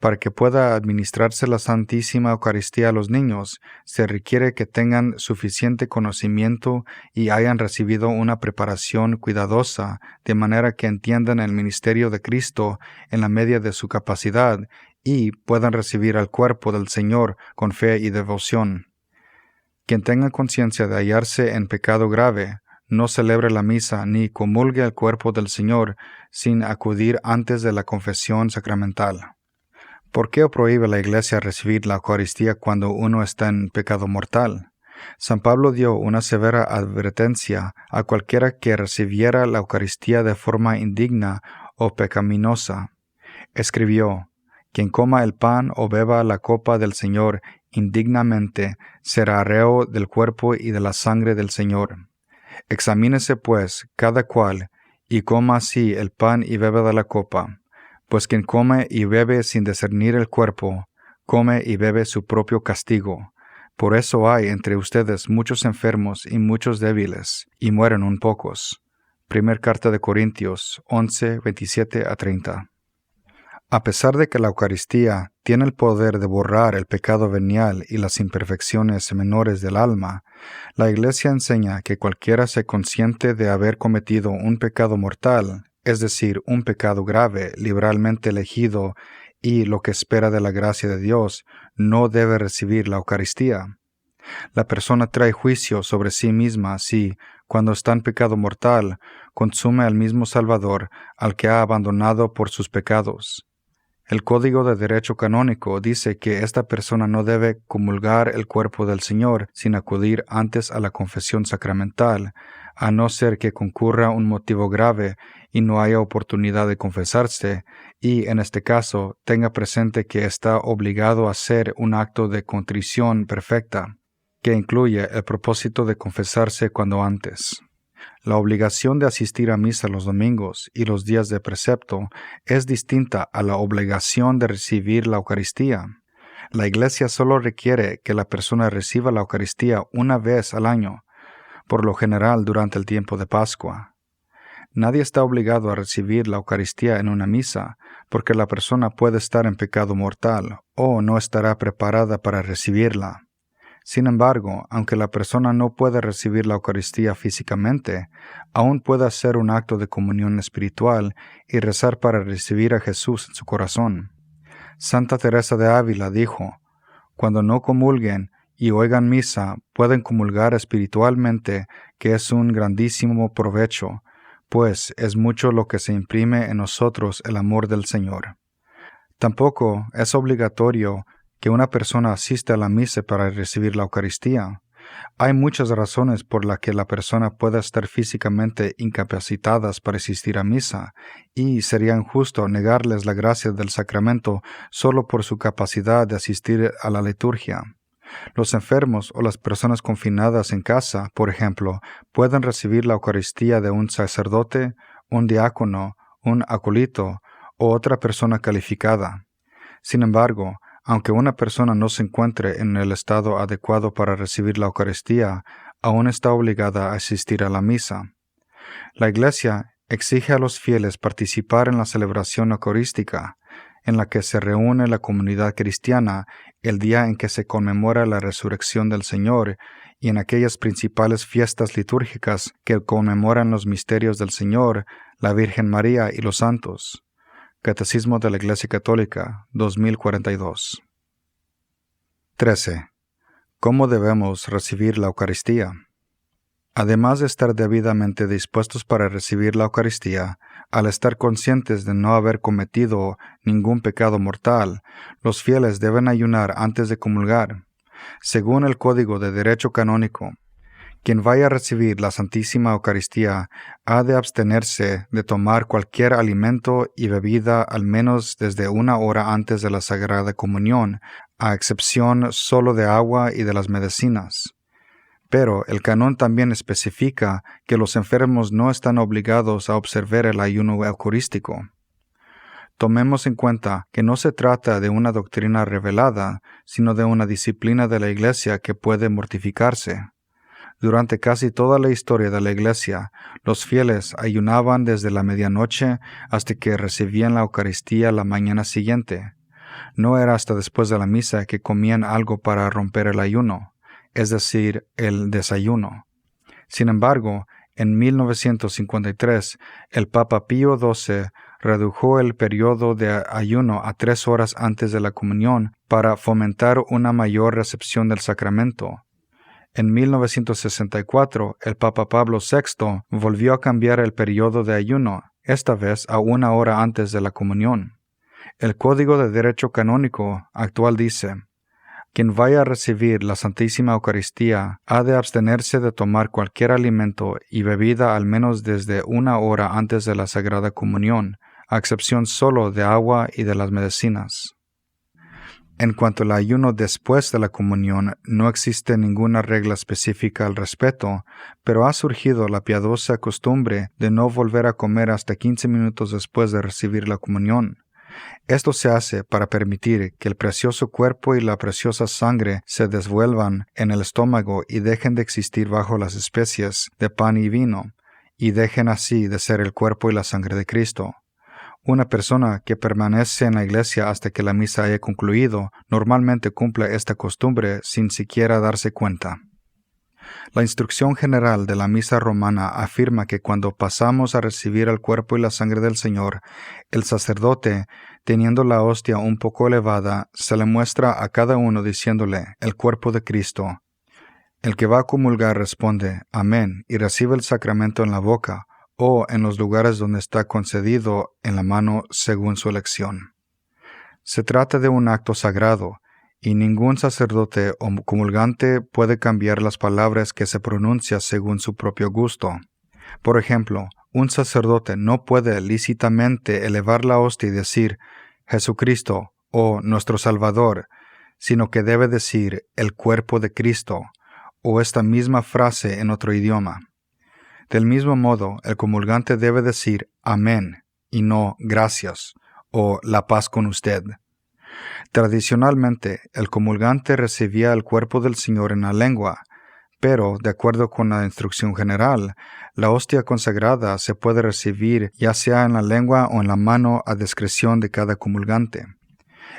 Para que pueda administrarse la Santísima Eucaristía a los niños, se requiere que tengan suficiente conocimiento y hayan recibido una preparación cuidadosa, de manera que entiendan el ministerio de Cristo en la medida de su capacidad y puedan recibir al cuerpo del Señor con fe y devoción. Quien tenga conciencia de hallarse en pecado grave, no celebre la misa ni comulgue el cuerpo del Señor sin acudir antes de la confesión sacramental. ¿Por qué prohíbe la Iglesia recibir la Eucaristía cuando uno está en pecado mortal? San Pablo dio una severa advertencia a cualquiera que recibiera la Eucaristía de forma indigna o pecaminosa. Escribió: «Quien coma el pan o beba la copa del Señor indignamente será reo del cuerpo y de la sangre del Señor. Examínese pues cada cual, y coma así el pan y bebe de la copa, pues quien come y bebe sin discernir el cuerpo, come y bebe su propio castigo. Por eso hay entre ustedes muchos enfermos y muchos débiles, y mueren un pocos». Primer carta de Corintios 11, 27-30. A pesar de que la Eucaristía tiene el poder de borrar el pecado venial y las imperfecciones menores del alma, la Iglesia enseña que cualquiera se consciente de haber cometido un pecado mortal, es decir, un pecado grave, liberalmente elegido, y lo que espera de la gracia de Dios, no debe recibir la Eucaristía. La persona trae juicio sobre sí misma si, cuando está en pecado mortal, consume al mismo Salvador al que ha abandonado por sus pecados. El Código de Derecho Canónico dice que esta persona no debe comulgar el cuerpo del Señor sin acudir antes a la confesión sacramental, a no ser que concurra un motivo grave y no haya oportunidad de confesarse, y en este caso tenga presente que está obligado a hacer un acto de contrición perfecta, que incluye el propósito de confesarse cuando antes. La obligación de asistir a misa los domingos y los días de precepto es distinta a la obligación de recibir la Eucaristía. La Iglesia solo requiere que la persona reciba la Eucaristía una vez al año, por lo general durante el tiempo de Pascua. Nadie está obligado a recibir la Eucaristía en una misa, porque la persona puede estar en pecado mortal o no estará preparada para recibirla. Sin embargo, aunque la persona no puede recibir la Eucaristía físicamente, aún puede hacer un acto de comunión espiritual y rezar para recibir a Jesús en su corazón. Santa Teresa de Ávila dijo: cuando no comulguen y oigan misa, pueden comulgar espiritualmente, que es un grandísimo provecho, pues es mucho lo que se imprime en nosotros el amor del Señor. Tampoco es obligatorio que una persona asista a la misa para recibir la Eucaristía. Hay muchas razones por las que la persona pueda estar físicamente incapacitada para asistir a misa, y sería injusto negarles la gracia del sacramento solo por su capacidad de asistir a la liturgia. Los enfermos o las personas confinadas en casa, por ejemplo, pueden recibir la Eucaristía de un sacerdote, un diácono, un acólito o otra persona calificada. Sin embargo, aunque una persona no se encuentre en el estado adecuado para recibir la Eucaristía, aún está obligada a asistir a la misa. La Iglesia exige a los fieles participar en la celebración eucarística, en la que se reúne la comunidad cristiana el día en que se conmemora la resurrección del Señor y en aquellas principales fiestas litúrgicas que conmemoran los misterios del Señor, la Virgen María y los santos. Catecismo de la Iglesia Católica, 2042. 13. ¿Cómo debemos recibir la Eucaristía? Además de estar debidamente dispuestos para recibir la Eucaristía, al estar conscientes de no haber cometido ningún pecado mortal, los fieles deben ayunar antes de comulgar. Según el Código de Derecho Canónico, quien vaya a recibir la Santísima Eucaristía ha de abstenerse de tomar cualquier alimento y bebida al menos desde 1 hora antes de la Sagrada Comunión, a excepción solo de agua y de las medicinas. Pero el canón también especifica que los enfermos no están obligados a observar el ayuno eucarístico. Tomemos en cuenta que no se trata de una doctrina revelada, sino de una disciplina de la Iglesia que puede mortificarse. Durante casi toda la historia de la Iglesia, los fieles ayunaban desde la medianoche hasta que recibían la Eucaristía la mañana siguiente. No era hasta después de la misa que comían algo para romper el ayuno, es decir, el desayuno. Sin embargo, en 1953, el Papa Pío XII redujo el periodo de ayuno a 3 horas antes de la comunión para fomentar una mayor recepción del sacramento. En 1964, el Papa Pablo VI volvió a cambiar el periodo de ayuno, esta vez a 1 hora antes de la comunión. El Código de Derecho Canónico actual dice: quien vaya a recibir la Santísima Eucaristía ha de abstenerse de tomar cualquier alimento y bebida al menos desde 1 hora antes de la Sagrada Comunión, a excepción solo de agua y de las medicinas. En cuanto al ayuno después de la comunión, no existe ninguna regla específica al respecto, pero ha surgido la piadosa costumbre de no volver a comer hasta 15 minutos después de recibir la comunión. Esto se hace para permitir que el precioso cuerpo y la preciosa sangre se desvuelvan en el estómago y dejen de existir bajo las especies de pan y vino, y dejen así de ser el cuerpo y la sangre de Cristo. Una persona que permanece en la iglesia hasta que la misa haya concluido normalmente cumple esta costumbre sin siquiera darse cuenta. La instrucción general de la misa romana afirma que cuando pasamos a recibir el cuerpo y la sangre del Señor, el sacerdote, teniendo la hostia un poco elevada, se le muestra a cada uno diciéndole: el cuerpo de Cristo. El que va a comulgar responde: amén, y recibe el sacramento en la boca, o en los lugares donde está concedido en la mano según su elección. Se trata de un acto sagrado, y ningún sacerdote o comulgante puede cambiar las palabras que se pronuncia según su propio gusto. Por ejemplo, un sacerdote no puede lícitamente elevar la hostia y decir Jesucristo o nuestro Salvador, sino que debe decir el cuerpo de Cristo, o esta misma frase en otro idioma. Del mismo modo, el comulgante debe decir amén y no gracias o la paz con usted. Tradicionalmente, el comulgante recibía el cuerpo del Señor en la lengua, pero, de acuerdo con la instrucción general, la hostia consagrada se puede recibir ya sea en la lengua o en la mano a discreción de cada comulgante.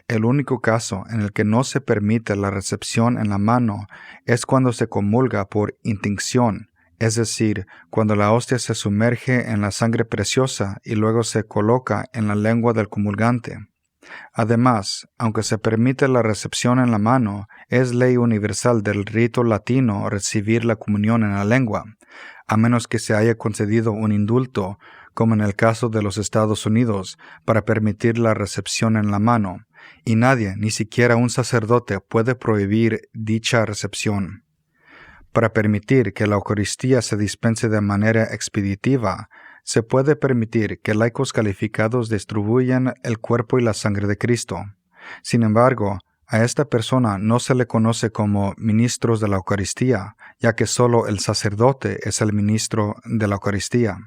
El único caso en el que no se permite la recepción en la mano es cuando se comulga por intinción, es decir, cuando la hostia se sumerge en la sangre preciosa y luego se coloca en la lengua del comulgante. Además, aunque se permite la recepción en la mano, es ley universal del rito latino recibir la comunión en la lengua, a menos que se haya concedido un indulto, como en el caso de los Estados Unidos, para permitir la recepción en la mano, y nadie, ni siquiera un sacerdote, puede prohibir dicha recepción. Para permitir que la Eucaristía se dispense de manera expeditiva, se puede permitir que laicos calificados distribuyan el cuerpo y la sangre de Cristo. Sin embargo, a esta persona no se le conoce como ministros de la Eucaristía, ya que solo el sacerdote es el ministro de la Eucaristía.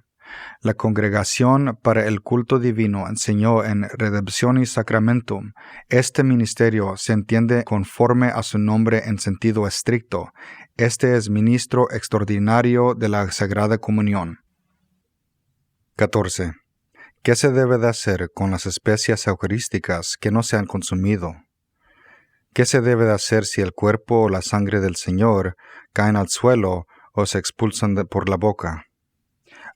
La Congregación para el Culto Divino enseñó en Redemptionis Sacramentum: este ministerio se entiende conforme a su nombre en sentido estricto. Este es ministro extraordinario de la Sagrada Comunión. 14. ¿Qué se debe de hacer con las especias eucarísticas que no se han consumido? ¿Qué se debe de hacer si el cuerpo o la sangre del Señor caen al suelo o se expulsan por la boca?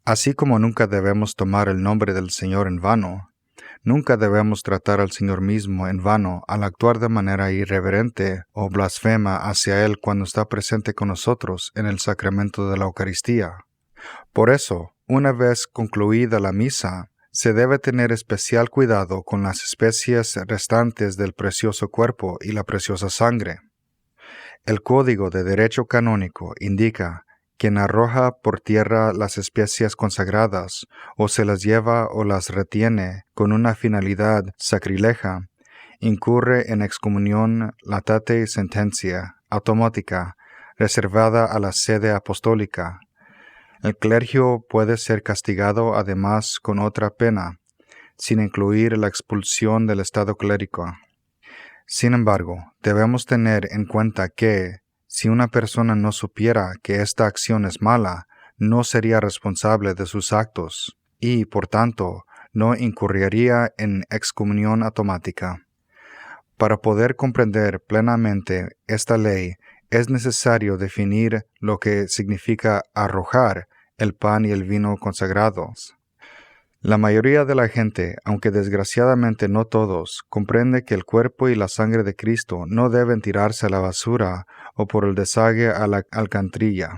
Así como nunca debemos tomar el nombre del Señor en vano, nunca debemos tratar al Señor mismo en vano al actuar de manera irreverente o blasfema hacia Él cuando está presente con nosotros en el sacramento de la Eucaristía. Por eso, una vez concluida la misa, se debe tener especial cuidado con las especies restantes del precioso cuerpo y la preciosa sangre. El Código de Derecho Canónico indica: quien arroja por tierra las especias consagradas, o se las lleva o las retiene con una finalidad sacrilega, incurre en excomunión latate sentencia automática, reservada a la sede apostólica. El clergy puede ser castigado además con otra pena, sin incluir la expulsión del estado clérico. Sin embargo, debemos tener en cuenta que, si una persona no supiera que esta acción es mala, no sería responsable de sus actos y, por tanto, no incurriría en excomunión automática. Para poder comprender plenamente esta ley, es necesario definir lo que significa arrojar el pan y el vino consagrados. La mayoría de la gente, aunque desgraciadamente no todos, comprende que el cuerpo y la sangre de Cristo no deben tirarse a la basura o por el desague a la alcantarilla.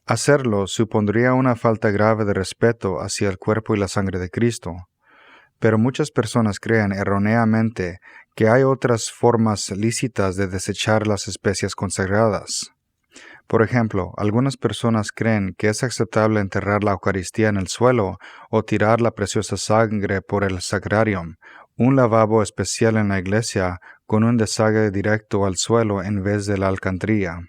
Hacerlo supondría una falta grave de respeto hacia el cuerpo y la sangre de Cristo. Pero muchas personas creen erróneamente que hay otras formas lícitas de desechar las especias consagradas. Por ejemplo, algunas personas creen que es aceptable enterrar la Eucaristía en el suelo o tirar la preciosa sangre por el sacrarium, un lavabo especial en la iglesia con un desague directo al suelo en vez de la alcantarilla.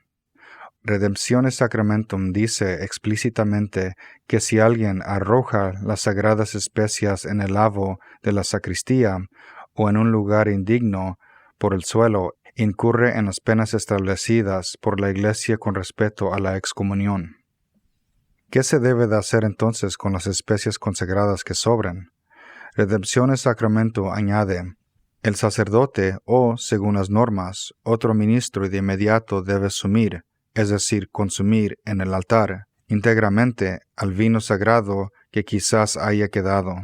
Redemptionis Sacramentum dice explícitamente que si alguien arroja las sagradas especias en el lavabo de la sacristía o en un lugar indigno por el suelo, incurre en las penas establecidas por la Iglesia con respecto a la excomunión. ¿Qué se debe de hacer entonces con las especias consagradas que sobran? Redemptionis Sacramento añade: el sacerdote o, según las normas, otro ministro de inmediato debe sumir, es decir, consumir en el altar, íntegramente al vino sagrado que quizás haya quedado.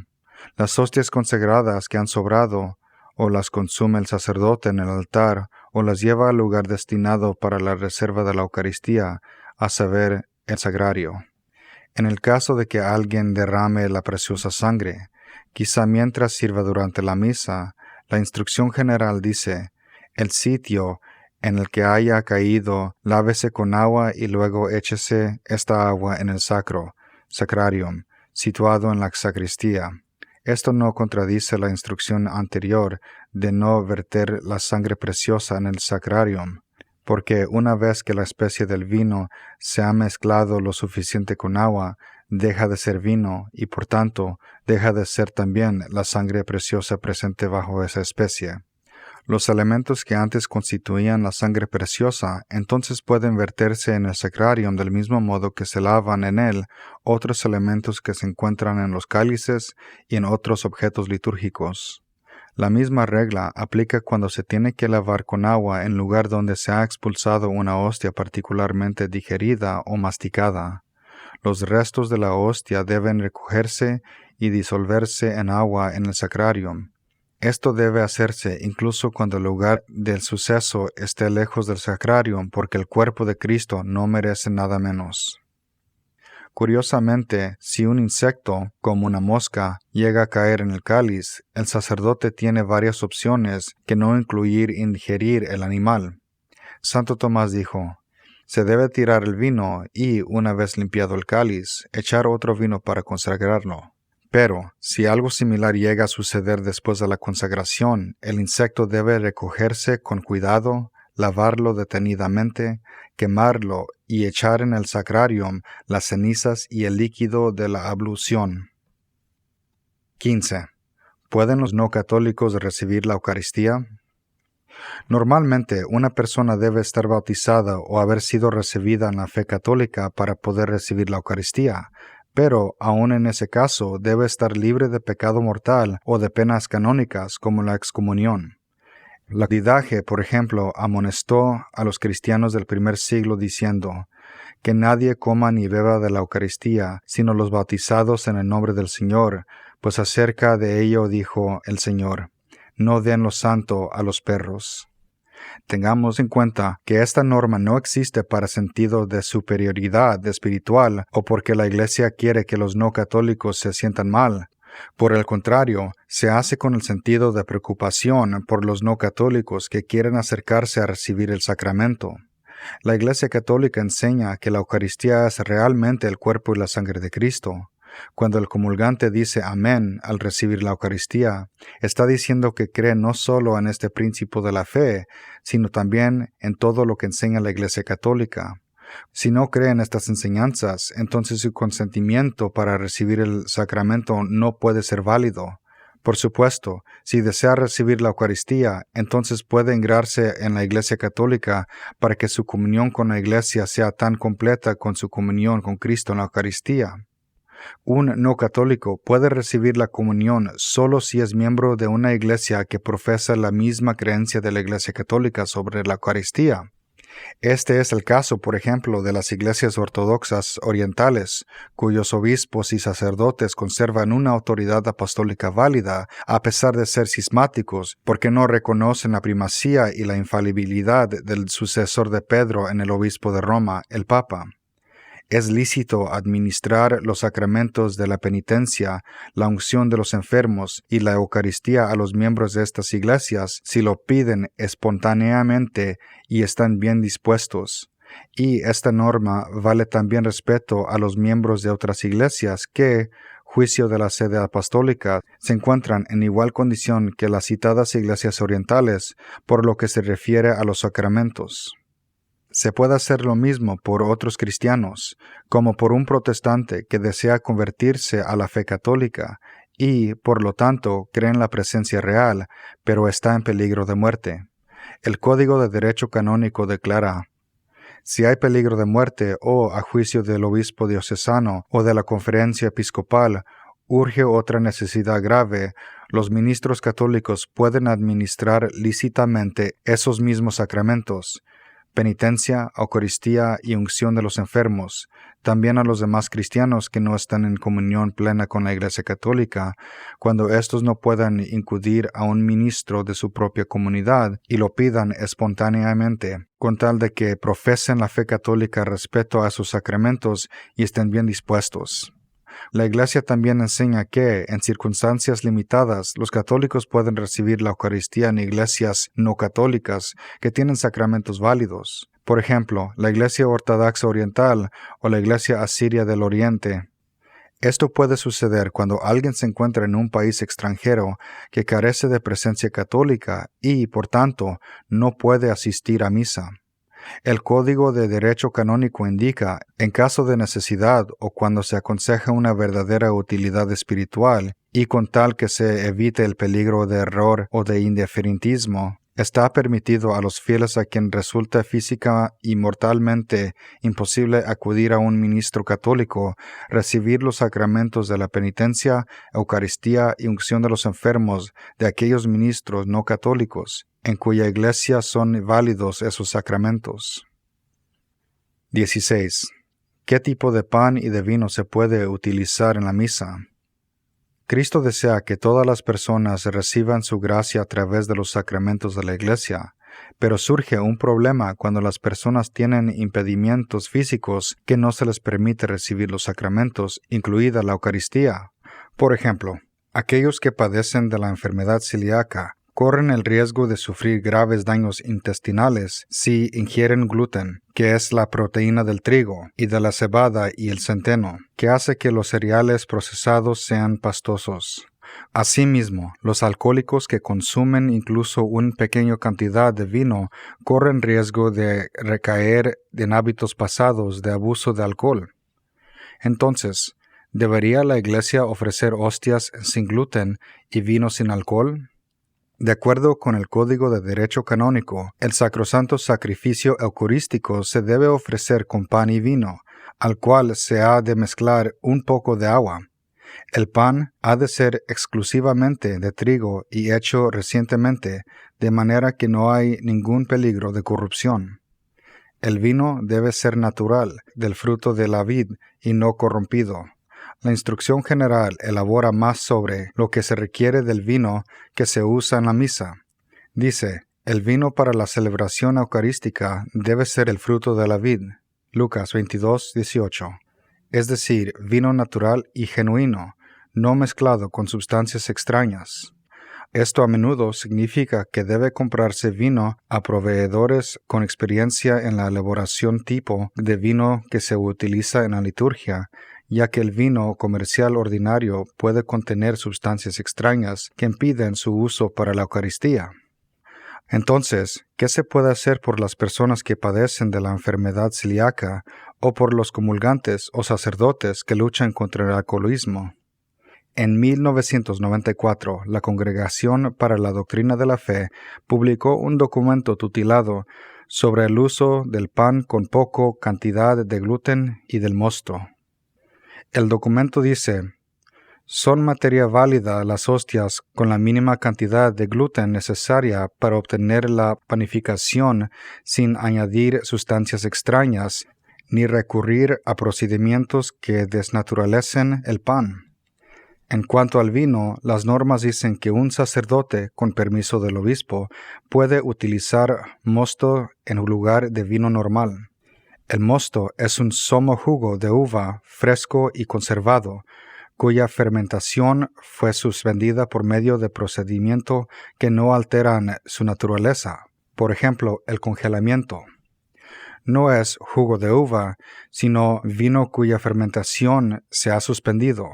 Las hostias consagradas que han sobrado, o las consume el sacerdote en el altar, o las lleva al lugar destinado para la reserva de la Eucaristía, a saber, el sagrario. En el caso de que alguien derrame la preciosa sangre, quizá mientras sirva durante la misa, la instrucción general dice: el sitio en el que haya caído, lávese con agua y luego échese esta agua en el sacrarium, situado en la sacristía. Esto no contradice la instrucción anterior de no verter la sangre preciosa en el sacrarium, porque una vez que la especie del vino se ha mezclado lo suficiente con agua, deja de ser vino y por tanto deja de ser también la sangre preciosa presente bajo esa especie. Los elementos que antes constituían la sangre preciosa entonces pueden verterse en el sacrarium del mismo modo que se lavan en él otros elementos que se encuentran en los cálices y en otros objetos litúrgicos. La misma regla aplica cuando se tiene que lavar con agua en lugar donde se ha expulsado una hostia particularmente digerida o masticada. Los restos de la hostia deben recogerse y disolverse en agua en el sacrarium. Esto debe hacerse incluso cuando el lugar del suceso esté lejos del sacrarium, porque el cuerpo de Cristo no merece nada menos. Curiosamente, si un insecto, como una mosca, llega a caer en el cáliz, el sacerdote tiene varias opciones que no incluir ingerir el animal. Santo Tomás dijo: se debe tirar el vino y, una vez limpiado el cáliz, echar otro vino para consagrarlo. Pero, si algo similar llega a suceder después de la consagración, el insecto debe recogerse con cuidado, lavarlo detenidamente, quemarlo y echar en el sacrarium las cenizas y el líquido de la ablución. 15. ¿Pueden los no católicos recibir la Eucaristía? Normalmente, una persona debe estar bautizada o haber sido recibida en la fe católica para poder recibir la Eucaristía, pero, aun en ese caso, debe estar libre de pecado mortal o de penas canónicas como la excomunión. La Didache, por ejemplo, amonestó a los cristianos del primer siglo diciendo que nadie coma ni beba de la Eucaristía, sino los bautizados en el nombre del Señor, pues acerca de ello dijo el Señor: no den lo santo a los perros. Tengamos en cuenta que esta norma no existe para sentido de superioridad espiritual o porque la Iglesia quiere que los no católicos se sientan mal. Por el contrario, se hace con el sentido de preocupación por los no católicos que quieren acercarse a recibir el sacramento. La Iglesia Católica enseña que la Eucaristía es realmente el cuerpo y la sangre de Cristo. Cuando el comulgante dice amén al recibir la Eucaristía, está diciendo que cree no solo en este principio de la fe, sino también en todo lo que enseña la Iglesia Católica. Si no cree en estas enseñanzas, entonces su consentimiento para recibir el sacramento no puede ser válido. Por supuesto, si desea recibir la Eucaristía, entonces puede integrarse en la Iglesia Católica para que su comunión con la Iglesia sea tan completa con su comunión con Cristo en la Eucaristía. Un no católico puede recibir la comunión solo si es miembro de una iglesia que profesa la misma creencia de la Iglesia Católica sobre la Eucaristía. Este es el caso, por ejemplo, de las iglesias ortodoxas orientales, cuyos obispos y sacerdotes conservan una autoridad apostólica válida a pesar de ser cismáticos, porque no reconocen la primacía y la infalibilidad del sucesor de Pedro en el obispo de Roma, el Papa. Es lícito administrar los sacramentos de la penitencia, la unción de los enfermos y la Eucaristía a los miembros de estas iglesias si lo piden espontáneamente y están bien dispuestos. Y esta norma vale también respecto a los miembros de otras iglesias que, juicio de la sede apostólica, se encuentran en igual condición que las citadas iglesias orientales por lo que se refiere a los sacramentos. Se puede hacer lo mismo por otros cristianos, como por un protestante que desea convertirse a la fe católica y, por lo tanto, cree en la presencia real, pero está en peligro de muerte. El Código de Derecho Canónico declara: si hay peligro de muerte o, a juicio del obispo diocesano o de la conferencia episcopal, urge otra necesidad grave, los ministros católicos pueden administrar lícitamente esos mismos sacramentos, penitencia, Eucaristía y unción de los enfermos, también a los demás cristianos que no están en comunión plena con la Iglesia Católica, cuando éstos no puedan acudir a un ministro de su propia comunidad y lo pidan espontáneamente, con tal de que profesen la fe católica respecto a sus sacramentos y estén bien dispuestos. La Iglesia también enseña que, en circunstancias limitadas, los católicos pueden recibir la Eucaristía en iglesias no católicas que tienen sacramentos válidos. Por ejemplo, la Iglesia Ortodoxa Oriental o la Iglesia Asiria del Oriente. Esto puede suceder cuando alguien se encuentra en un país extranjero que carece de presencia católica y, por tanto, no puede asistir a misa. El Código de Derecho Canónico indica, en caso de necesidad o cuando se aconseja una verdadera utilidad espiritual, y con tal que se evite el peligro de error o de indiferentismo, Está permitido a los fieles a quien resulta física y mortalmente imposible acudir a un ministro católico recibir los sacramentos de la penitencia, Eucaristía y unción de los enfermos de aquellos ministros no católicos, en cuya iglesia son válidos esos sacramentos. 16. ¿Qué tipo de pan y de vino se puede utilizar en la misa? Cristo desea que todas las personas reciban su gracia a través de los sacramentos de la Iglesia, pero surge un problema cuando las personas tienen impedimentos físicos que no se les permite recibir los sacramentos, incluida la Eucaristía. Por ejemplo, aquellos que padecen de la enfermedad celíaca corren el riesgo de sufrir graves daños intestinales si ingieren gluten, que es la proteína del trigo, y de la cebada y el centeno, que hace que los cereales procesados sean pastosos. Asimismo, los alcohólicos que consumen incluso una pequeña cantidad de vino corren riesgo de recaer en hábitos pasados de abuso de alcohol. Entonces, ¿debería la Iglesia ofrecer hostias sin gluten y vino sin alcohol? De acuerdo con el Código de Derecho Canónico, el sacrosanto sacrificio eucarístico se debe ofrecer con pan y vino, al cual se ha de mezclar un poco de agua. El pan ha de ser exclusivamente de trigo y hecho recientemente, de manera que no hay ningún peligro de corrupción. El vino debe ser natural, del fruto de la vid y no corrompido. La instrucción general elabora más sobre lo que se requiere del vino que se usa en la misa. Dice, el vino para la celebración eucarística debe ser el fruto de la vid. Lucas 22:18. Es decir, vino natural y genuino, no mezclado con sustancias extrañas. Esto a menudo significa que debe comprarse vino a proveedores con experiencia en la elaboración tipo de vino que se utiliza en la liturgia, ya que el vino comercial ordinario puede contener sustancias extrañas que impiden su uso para la Eucaristía. Entonces, ¿qué se puede hacer por las personas que padecen de la enfermedad celíaca o por los comulgantes o sacerdotes que luchan contra el alcoholismo? En 1994, la Congregación para la Doctrina de la Fe publicó un documento titulado sobre el uso del pan con poca cantidad de gluten y del mosto. El documento dice, son materia válida las hostias con la mínima cantidad de gluten necesaria para obtener la panificación sin añadir sustancias extrañas, ni recurrir a procedimientos que desnaturalicen el pan. En cuanto al vino, las normas dicen que un sacerdote, con permiso del obispo, puede utilizar mosto en lugar de vino normal. El mosto es un somo jugo de uva fresco y conservado, cuya fermentación fue suspendida por medio de procedimientos que no alteran su naturaleza, por ejemplo, el congelamiento. No es jugo de uva, sino vino cuya fermentación se ha suspendido,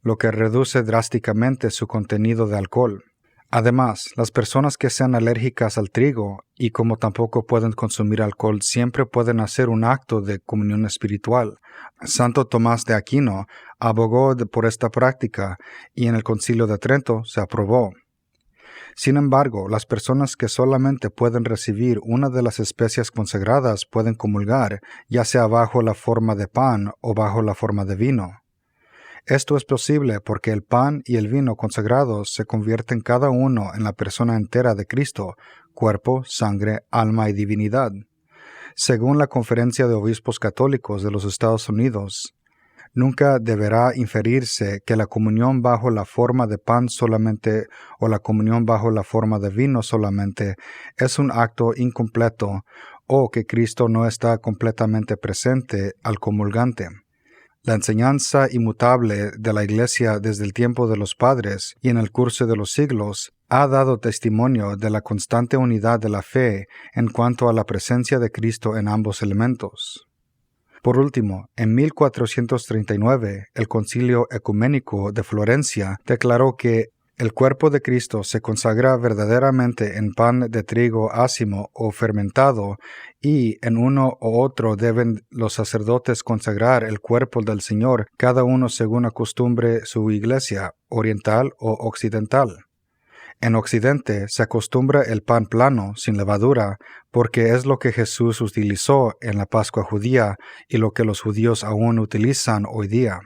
lo que reduce drásticamente su contenido de alcohol. Además, las personas que sean alérgicas al trigo y como tampoco pueden consumir alcohol siempre pueden hacer un acto de comunión espiritual. Santo Tomás de Aquino abogó por esta práctica y en el Concilio de Trento se aprobó. Sin embargo, las personas que solamente pueden recibir una de las especias consagradas pueden comulgar, ya sea bajo la forma de pan o bajo la forma de vino. Esto es posible porque el pan y el vino consagrados se convierten cada uno en la persona entera de Cristo, cuerpo, sangre, alma y divinidad. Según la Conferencia de Obispos Católicos de los Estados Unidos, nunca deberá inferirse que la comunión bajo la forma de pan solamente o la comunión bajo la forma de vino solamente es un acto incompleto o que Cristo no está completamente presente al comulgante. La enseñanza inmutable de la Iglesia desde el tiempo de los padres y en el curso de los siglos ha dado testimonio de la constante unidad de la fe en cuanto a la presencia de Cristo en ambos elementos. Por último, en 1439, el Concilio Ecuménico de Florencia declaró que el cuerpo de Cristo se consagra verdaderamente en pan de trigo ácimo o fermentado, y en uno u otro deben los sacerdotes consagrar el cuerpo del Señor, cada uno según acostumbre su iglesia, oriental o occidental. En Occidente se acostumbra el pan plano, sin levadura, porque es lo que Jesús utilizó en la Pascua judía y lo que los judíos aún utilizan hoy día.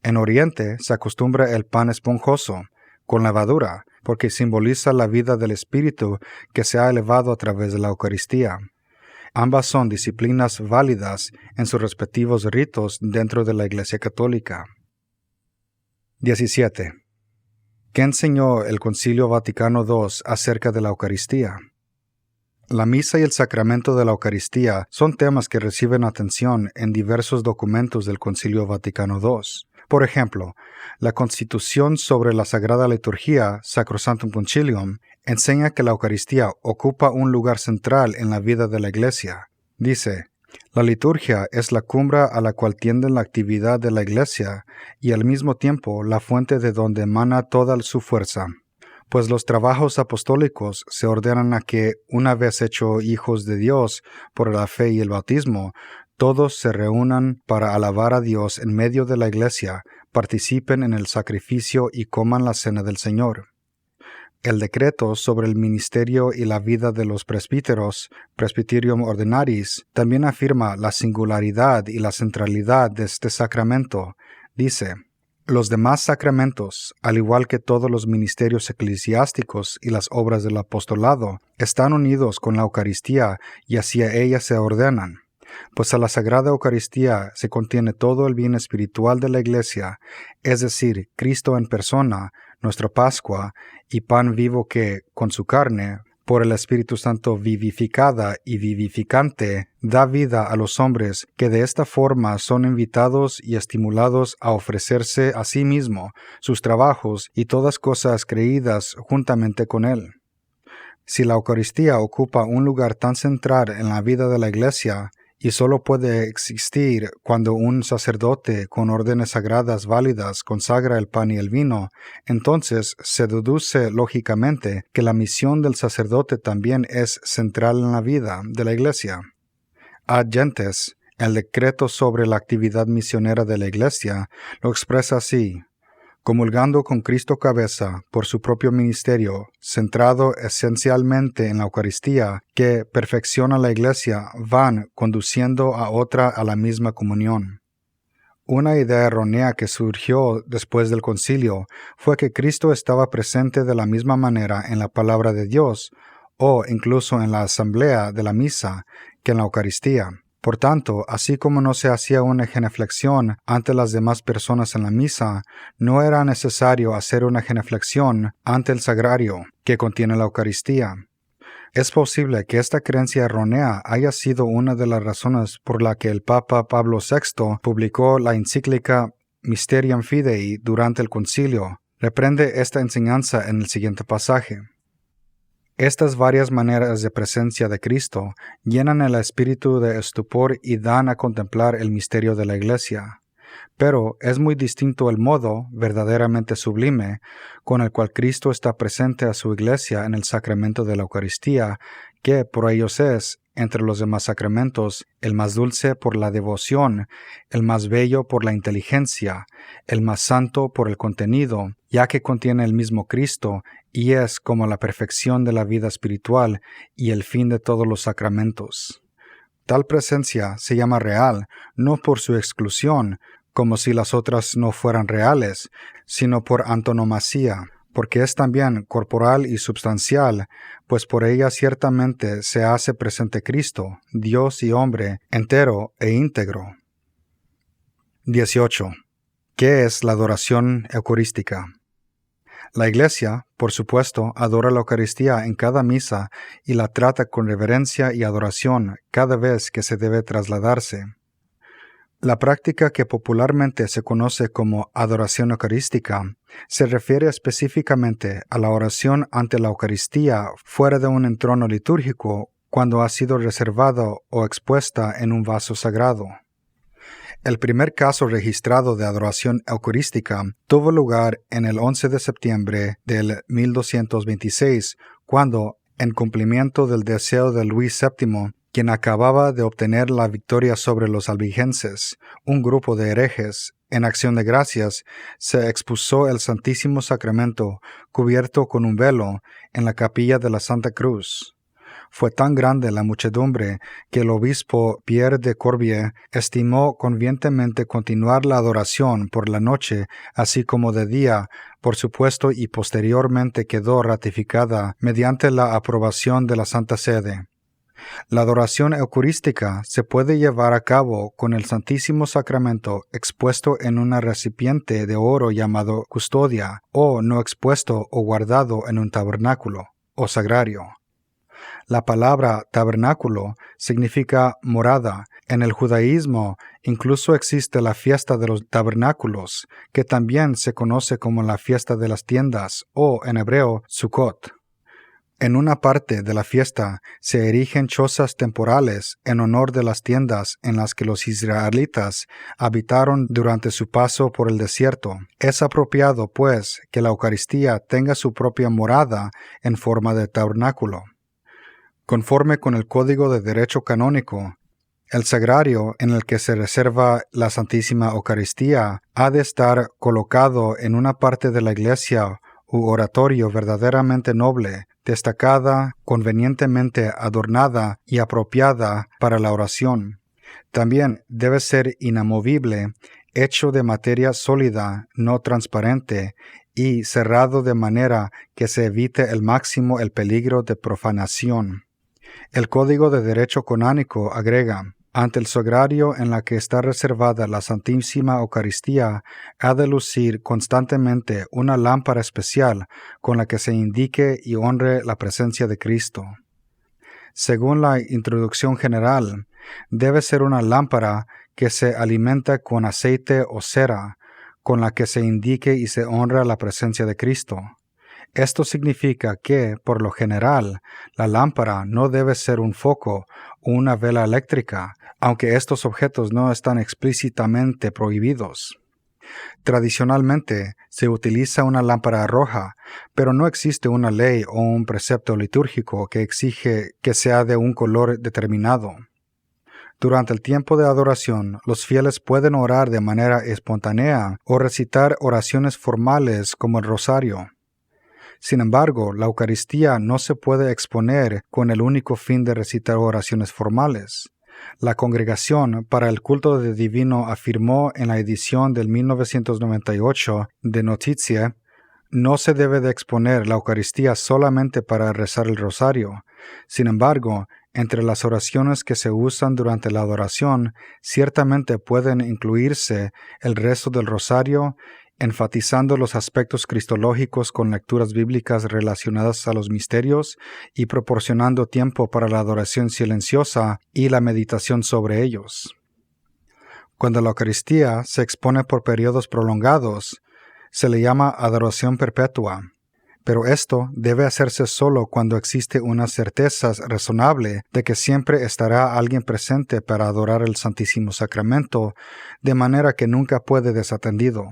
En Oriente se acostumbra el pan esponjoso, con levadura, porque simboliza la vida del Espíritu que se ha elevado a través de la Eucaristía. Ambas son disciplinas válidas en sus respectivos ritos dentro de la Iglesia Católica. 17. ¿Qué enseñó el Concilio Vaticano II acerca de la Eucaristía? La misa y el sacramento de la Eucaristía son temas que reciben atención en diversos documentos del Concilio Vaticano II. Por ejemplo, la Constitución sobre la Sagrada Liturgia, Sacrosanctum Concilium, enseña que la Eucaristía ocupa un lugar central en la vida de la Iglesia. Dice: la liturgia es la cumbre a la cual tiende la actividad de la Iglesia y al mismo tiempo la fuente de donde emana toda su fuerza. Pues los trabajos apostólicos se ordenan a que, una vez hechos hijos de Dios por la fe y el bautismo, todos se reúnan para alabar a Dios en medio de la Iglesia, participen en el sacrificio y coman la cena del Señor. El decreto sobre el ministerio y la vida de los presbíteros, Presbyterium Ordinaris, también afirma la singularidad y la centralidad de este sacramento. Dice: los demás sacramentos, al igual que todos los ministerios eclesiásticos y las obras del apostolado, están unidos con la Eucaristía y hacia ella se ordenan. Pues a la Sagrada Eucaristía se contiene todo el bien espiritual de la Iglesia, es decir, Cristo en persona, nuestra Pascua, y pan vivo que, con su carne, por el Espíritu Santo vivificada y vivificante, da vida a los hombres que de esta forma son invitados y estimulados a ofrecerse a sí mismo, sus trabajos y todas cosas creídas juntamente con Él. Si la Eucaristía ocupa un lugar tan central en la vida de la Iglesia, y solo puede existir cuando un sacerdote con órdenes sagradas válidas consagra el pan y el vino, entonces se deduce lógicamente que la misión del sacerdote también es central en la vida de la Iglesia. Ad Gentes, el decreto sobre la actividad misionera de la Iglesia, lo expresa así: comulgando con Cristo cabeza por su propio ministerio, centrado esencialmente en la Eucaristía, que perfecciona la Iglesia, van conduciendo a otra a la misma comunión. Una idea errónea que surgió después del concilio fue que Cristo estaba presente de la misma manera en la palabra de Dios, o incluso en la asamblea de la misa, que en la Eucaristía. Por tanto, así como no se hacía una genuflexión ante las demás personas en la misa, no era necesario hacer una genuflexión ante el sagrario que contiene la Eucaristía. Es posible que esta creencia errónea haya sido una de las razones por la que el Papa Pablo VI publicó la encíclica Mysterium Fidei durante el concilio. Reprende esta enseñanza en el siguiente pasaje. Estas varias maneras de presencia de Cristo llenan el espíritu de estupor y dan a contemplar el misterio de la Iglesia. Pero es muy distinto el modo, verdaderamente sublime, con el cual Cristo está presente a su Iglesia en el sacramento de la Eucaristía, que por ellos es, entre los demás sacramentos, el más dulce por la devoción, el más bello por la inteligencia, el más santo por el contenido, ya que contiene el mismo Cristo y es como la perfección de la vida espiritual y el fin de todos los sacramentos. Tal presencia se llama real, no por su exclusión, como si las otras no fueran reales, sino por antonomasia, porque es también corporal y substancial, pues por ella ciertamente se hace presente Cristo, Dios y hombre, entero e íntegro. 18. ¿Qué es la adoración eucarística? La Iglesia, por supuesto, adora la Eucaristía en cada misa y la trata con reverencia y adoración cada vez que se debe trasladarse. La práctica que popularmente se conoce como adoración eucarística se refiere específicamente a la oración ante la Eucaristía fuera de un entorno litúrgico cuando ha sido reservado o expuesta en un vaso sagrado. El primer caso registrado de adoración eucarística tuvo lugar en el 11 de septiembre del 1226, cuando, en cumplimiento del deseo de Luis VII, quien acababa de obtener la victoria sobre los albigenses, un grupo de herejes. En acción de gracias, se expuso el Santísimo Sacramento, cubierto con un velo, en la capilla de la Santa Cruz. Fue tan grande la muchedumbre que el obispo Pierre de Corbier estimó convenientemente continuar la adoración por la noche, así como de día, por supuesto, y posteriormente quedó ratificada mediante la aprobación de la Santa Sede. La adoración eucarística se puede llevar a cabo con el Santísimo Sacramento expuesto en un recipiente de oro llamado custodia, o no expuesto o guardado en un tabernáculo, o sagrario. La palabra tabernáculo significa morada. En el judaísmo incluso existe la fiesta de los tabernáculos, que también se conoce como la fiesta de las tiendas, o en hebreo, Sukkot. En una parte de la fiesta se erigen chozas temporales en honor de las tiendas en las que los israelitas habitaron durante su paso por el desierto. Es apropiado, pues, que la Eucaristía tenga su propia morada en forma de tabernáculo. Conforme con el Código de Derecho Canónico, el sagrario en el que se reserva la Santísima Eucaristía ha de estar colocado en una parte de la iglesia u oratorio verdaderamente noble, destacada, convenientemente adornada y apropiada para la oración. También debe ser inamovible, hecho de materia sólida, no transparente, y cerrado de manera que se evite al máximo el peligro de profanación. El Código de Derecho Canónico agrega: ante el sagrario en la que está reservada la Santísima Eucaristía, ha de lucir constantemente una lámpara especial con la que se indique y honre la presencia de Cristo. Según la introducción general, debe ser una lámpara que se alimenta con aceite o cera, con la que se indique y se honra la presencia de Cristo. Esto significa que, por lo general, la lámpara no debe ser un foco o una vela eléctrica, aunque estos objetos no están explícitamente prohibidos. Tradicionalmente se utiliza una lámpara roja, pero no existe una ley o un precepto litúrgico que exige que sea de un color determinado. Durante el tiempo de adoración, los fieles pueden orar de manera espontánea o recitar oraciones formales como el rosario. Sin embargo, la Eucaristía no se puede exponer con el único fin de recitar oraciones formales. La Congregación para el Culto de Divino afirmó en la edición del 1998 de Notizie: no se debe de exponer la Eucaristía solamente para rezar el rosario. Sin embargo, entre las oraciones que se usan durante la adoración, ciertamente pueden incluirse el rezo del rosario, enfatizando los aspectos cristológicos con lecturas bíblicas relacionadas a los misterios y proporcionando tiempo para la adoración silenciosa y la meditación sobre ellos. Cuando la Eucaristía se expone por periodos prolongados, se le llama adoración perpetua, pero esto debe hacerse solo cuando existe una certeza razonable de que siempre estará alguien presente para adorar el Santísimo Sacramento, de manera que nunca puede desatendido.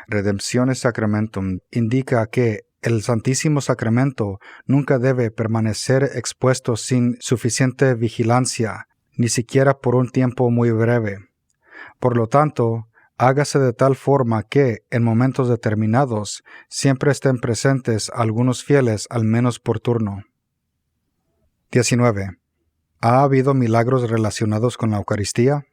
Redemptionis Sacramentum indica que el Santísimo Sacramento nunca debe permanecer expuesto sin suficiente vigilancia, ni siquiera por un tiempo muy breve. Por lo tanto, hágase de tal forma que, en momentos determinados, siempre estén presentes algunos fieles al menos por turno. 19. ¿Ha habido milagros relacionados con la Eucaristía?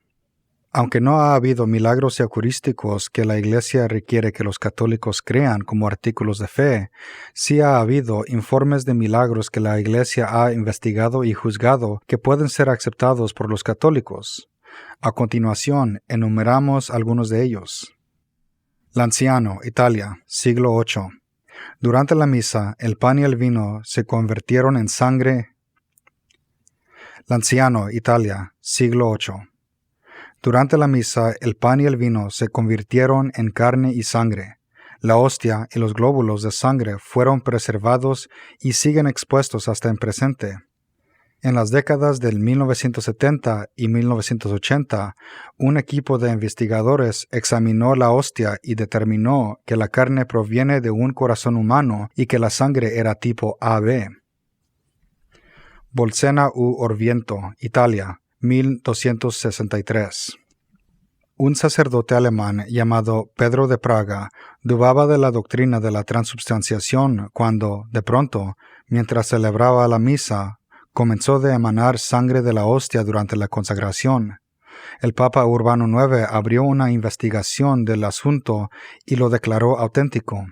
Aunque no ha habido milagros eucarísticos que la Iglesia requiere que los católicos crean como artículos de fe, sí ha habido informes de milagros que la Iglesia ha investigado y juzgado que pueden ser aceptados por los católicos. A continuación, enumeramos algunos de ellos. Lanciano, Italia, siglo VIII. Durante la misa, el pan y el vino se convirtieron en sangre. Lanciano, Italia, siglo VIII. Durante la misa, el pan y el vino se convirtieron en carne y sangre. La hostia y los glóbulos de sangre fueron preservados y siguen expuestos hasta el presente. En las décadas del 1970 y 1980, un equipo de investigadores examinó la hostia y determinó que la carne proviene de un corazón humano y que la sangre era tipo AB. Bolsena u Orvieto, Italia, 1263. Un sacerdote alemán llamado Pedro de Praga dudaba de la doctrina de la transubstanciación cuando, de pronto, mientras celebraba la misa, comenzó a emanar sangre de la hostia durante la consagración. El Papa Urbano IX abrió una investigación del asunto y lo declaró auténtico.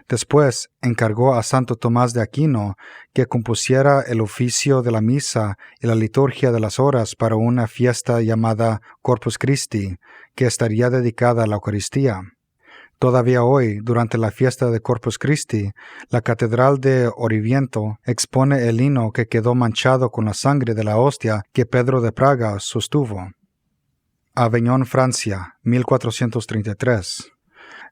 Después encargó a Santo Tomás de Aquino que compusiera el oficio de la misa y la liturgia de las horas para una fiesta llamada Corpus Christi, que estaría dedicada a la Eucaristía. Todavía hoy, durante la fiesta de Corpus Christi, la Catedral de Orvieto expone el lino que quedó manchado con la sangre de la hostia que Pedro de Praga sostuvo. Avignon, Francia, 1433.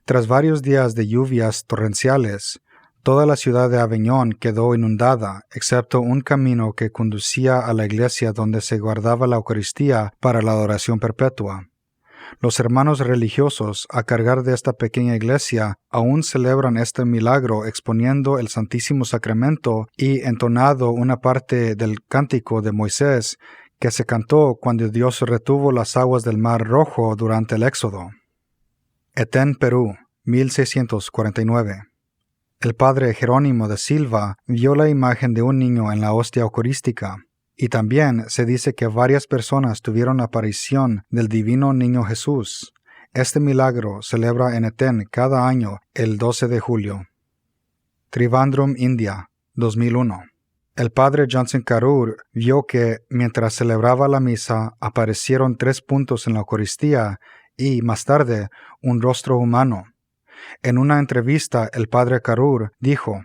Tras varios días de lluvias torrenciales, toda la ciudad de Avignon quedó inundada, excepto un camino que conducía a la iglesia donde se guardaba la Eucaristía para la adoración perpetua. Los hermanos religiosos, a cargar de esta pequeña iglesia, aún celebran este milagro exponiendo el Santísimo Sacramento y entonando una parte del cántico de Moisés que se cantó cuando Dios retuvo las aguas del Mar Rojo durante el Éxodo. Eten, Perú, 1649. El padre Jerónimo de Silva vio la imagen de un niño en la hostia eucarística, y también se dice que varias personas tuvieron aparición del divino niño Jesús. Este milagro celebra en Eten cada año el 12 de julio. Trivandrum, India, 2001. El padre Johnson Carur vio que, mientras celebraba la misa, aparecieron 3 puntos en la Eucaristía y, más tarde, un rostro humano. En una entrevista, el padre Carur dijo: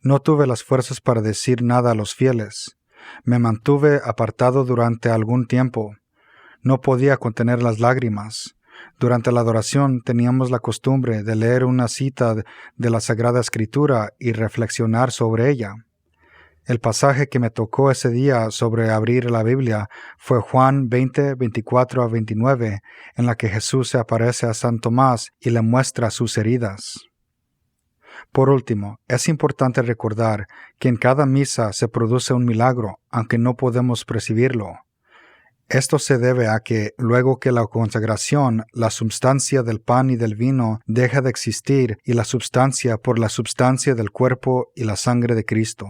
«No tuve las fuerzas para decir nada a los fieles. Me mantuve apartado durante algún tiempo. No podía contener las lágrimas. Durante la adoración teníamos la costumbre de leer una cita de la Sagrada Escritura y reflexionar sobre ella. El pasaje que me tocó ese día sobre abrir la Biblia fue Juan 20, 24 a 29, en la que Jesús se aparece a San Tomás y le muestra sus heridas». Por último, es importante recordar que en cada misa se produce un milagro, aunque no podemos percibirlo. Esto se debe a que, luego que la consagración, la substancia del pan y del vino deja de existir y la substancia por la substancia del cuerpo y la sangre de Cristo.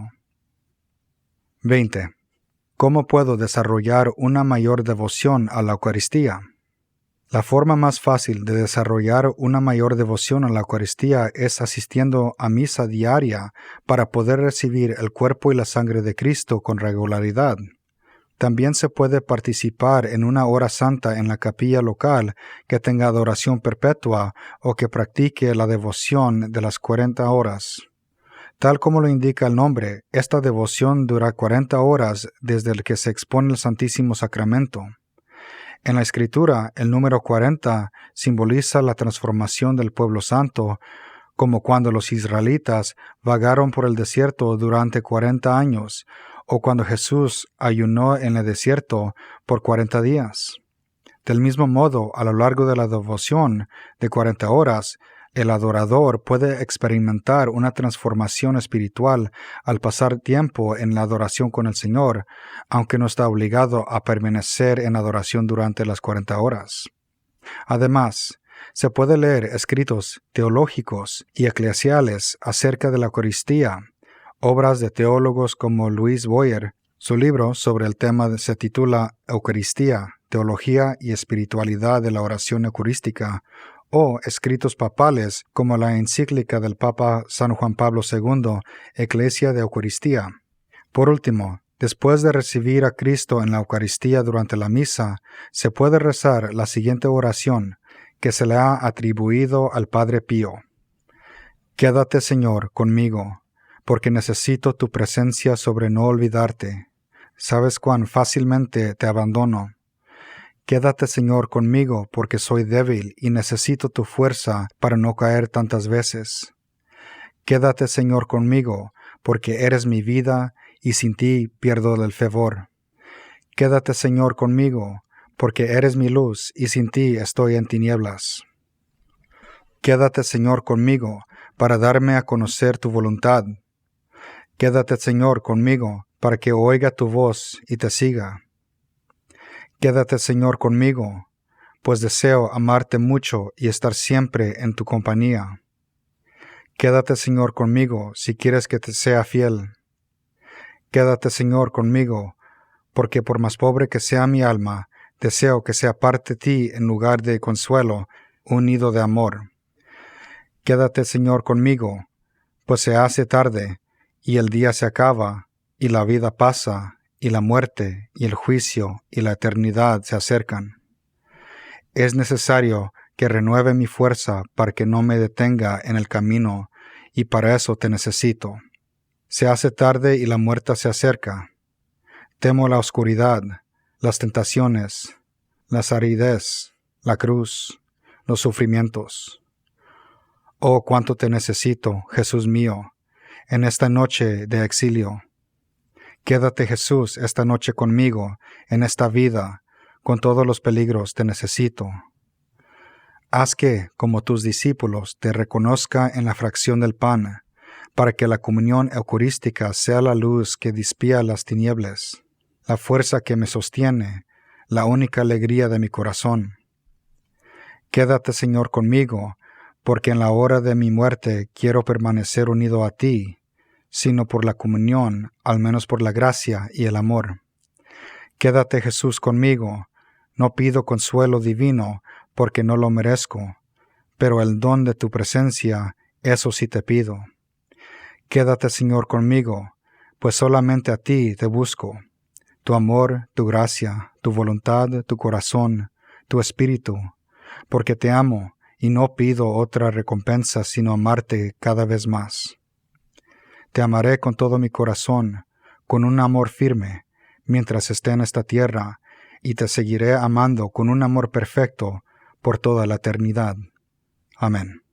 20. ¿Cómo puedo desarrollar una mayor devoción a la Eucaristía? La forma más fácil de desarrollar una mayor devoción a la Eucaristía es asistiendo a misa diaria para poder recibir el cuerpo y la sangre de Cristo con regularidad. También se puede participar en una hora santa en la capilla local que tenga adoración perpetua o que practique la devoción de las 40 horas. Tal como lo indica el nombre, esta devoción dura 40 horas desde el que se expone el Santísimo Sacramento. En la Escritura, el número 40 simboliza la transformación del pueblo santo, como cuando los israelitas vagaron por el desierto durante 40 años, o cuando Jesús ayunó en el desierto por 40 días. Del mismo modo, a lo largo de la devoción de 40 horas, el adorador puede experimentar una transformación espiritual al pasar tiempo en la adoración con el Señor, aunque no está obligado a permanecer en adoración durante las 40 horas. Además, se puede leer escritos teológicos y eclesiales acerca de la Eucaristía, obras de teólogos como Louis Boyer. Su libro sobre el tema se titula Eucaristía, Teología y Espiritualidad de la Oración Eucarística, o escritos papales como la encíclica del Papa San Juan Pablo II, Ecclesia de Eucaristía. Por último, después de recibir a Cristo en la Eucaristía durante la misa, se puede rezar la siguiente oración que se le ha atribuido al Padre Pío. Quédate, Señor, conmigo, porque necesito tu presencia sobre no olvidarte. Sabes cuán fácilmente te abandono. Quédate, Señor, conmigo, porque soy débil y necesito tu fuerza para no caer tantas veces. Quédate, Señor, conmigo, porque eres mi vida y sin ti pierdo el fervor. Quédate, Señor, conmigo, porque eres mi luz y sin ti estoy en tinieblas. Quédate, Señor, conmigo, para darme a conocer tu voluntad. Quédate, Señor, conmigo, para que oiga tu voz y te siga. Quédate, Señor, conmigo, pues deseo amarte mucho y estar siempre en tu compañía. Quédate, Señor, conmigo, si quieres que te sea fiel. Quédate, Señor, conmigo, porque por más pobre que sea mi alma, deseo que sea parte de ti en lugar de consuelo, un nido de amor. Quédate, Señor, conmigo, pues se hace tarde, y el día se acaba, y la vida pasa, y la muerte, y el juicio, y la eternidad se acercan. Es necesario que renueve mi fuerza para que no me detenga en el camino, y para eso te necesito. Se hace tarde y la muerte se acerca. Temo la oscuridad, las tentaciones, las aridez, la cruz, los sufrimientos. Oh, cuánto te necesito, Jesús mío, en esta noche de exilio. Quédate, Jesús, esta noche conmigo, en esta vida, con todos los peligros te necesito. Haz que, como tus discípulos, te reconozca en la fracción del pan, para que la comunión eucarística sea la luz que dispía las tinieblas, la fuerza que me sostiene, la única alegría de mi corazón. Quédate, Señor, conmigo, porque en la hora de mi muerte quiero permanecer unido a ti, sino por la comunión, al menos por la gracia y el amor. Quédate, Jesús, conmigo. No pido consuelo divino, porque no lo merezco, pero el don de tu presencia, eso sí te pido. Quédate, Señor, conmigo, pues solamente a ti te busco. Tu amor, tu gracia, tu voluntad, tu corazón, tu espíritu, porque te amo y no pido otra recompensa sino amarte cada vez más. Te amaré con todo mi corazón, con un amor firme, mientras esté en esta tierra, y te seguiré amando con un amor perfecto por toda la eternidad. Amén.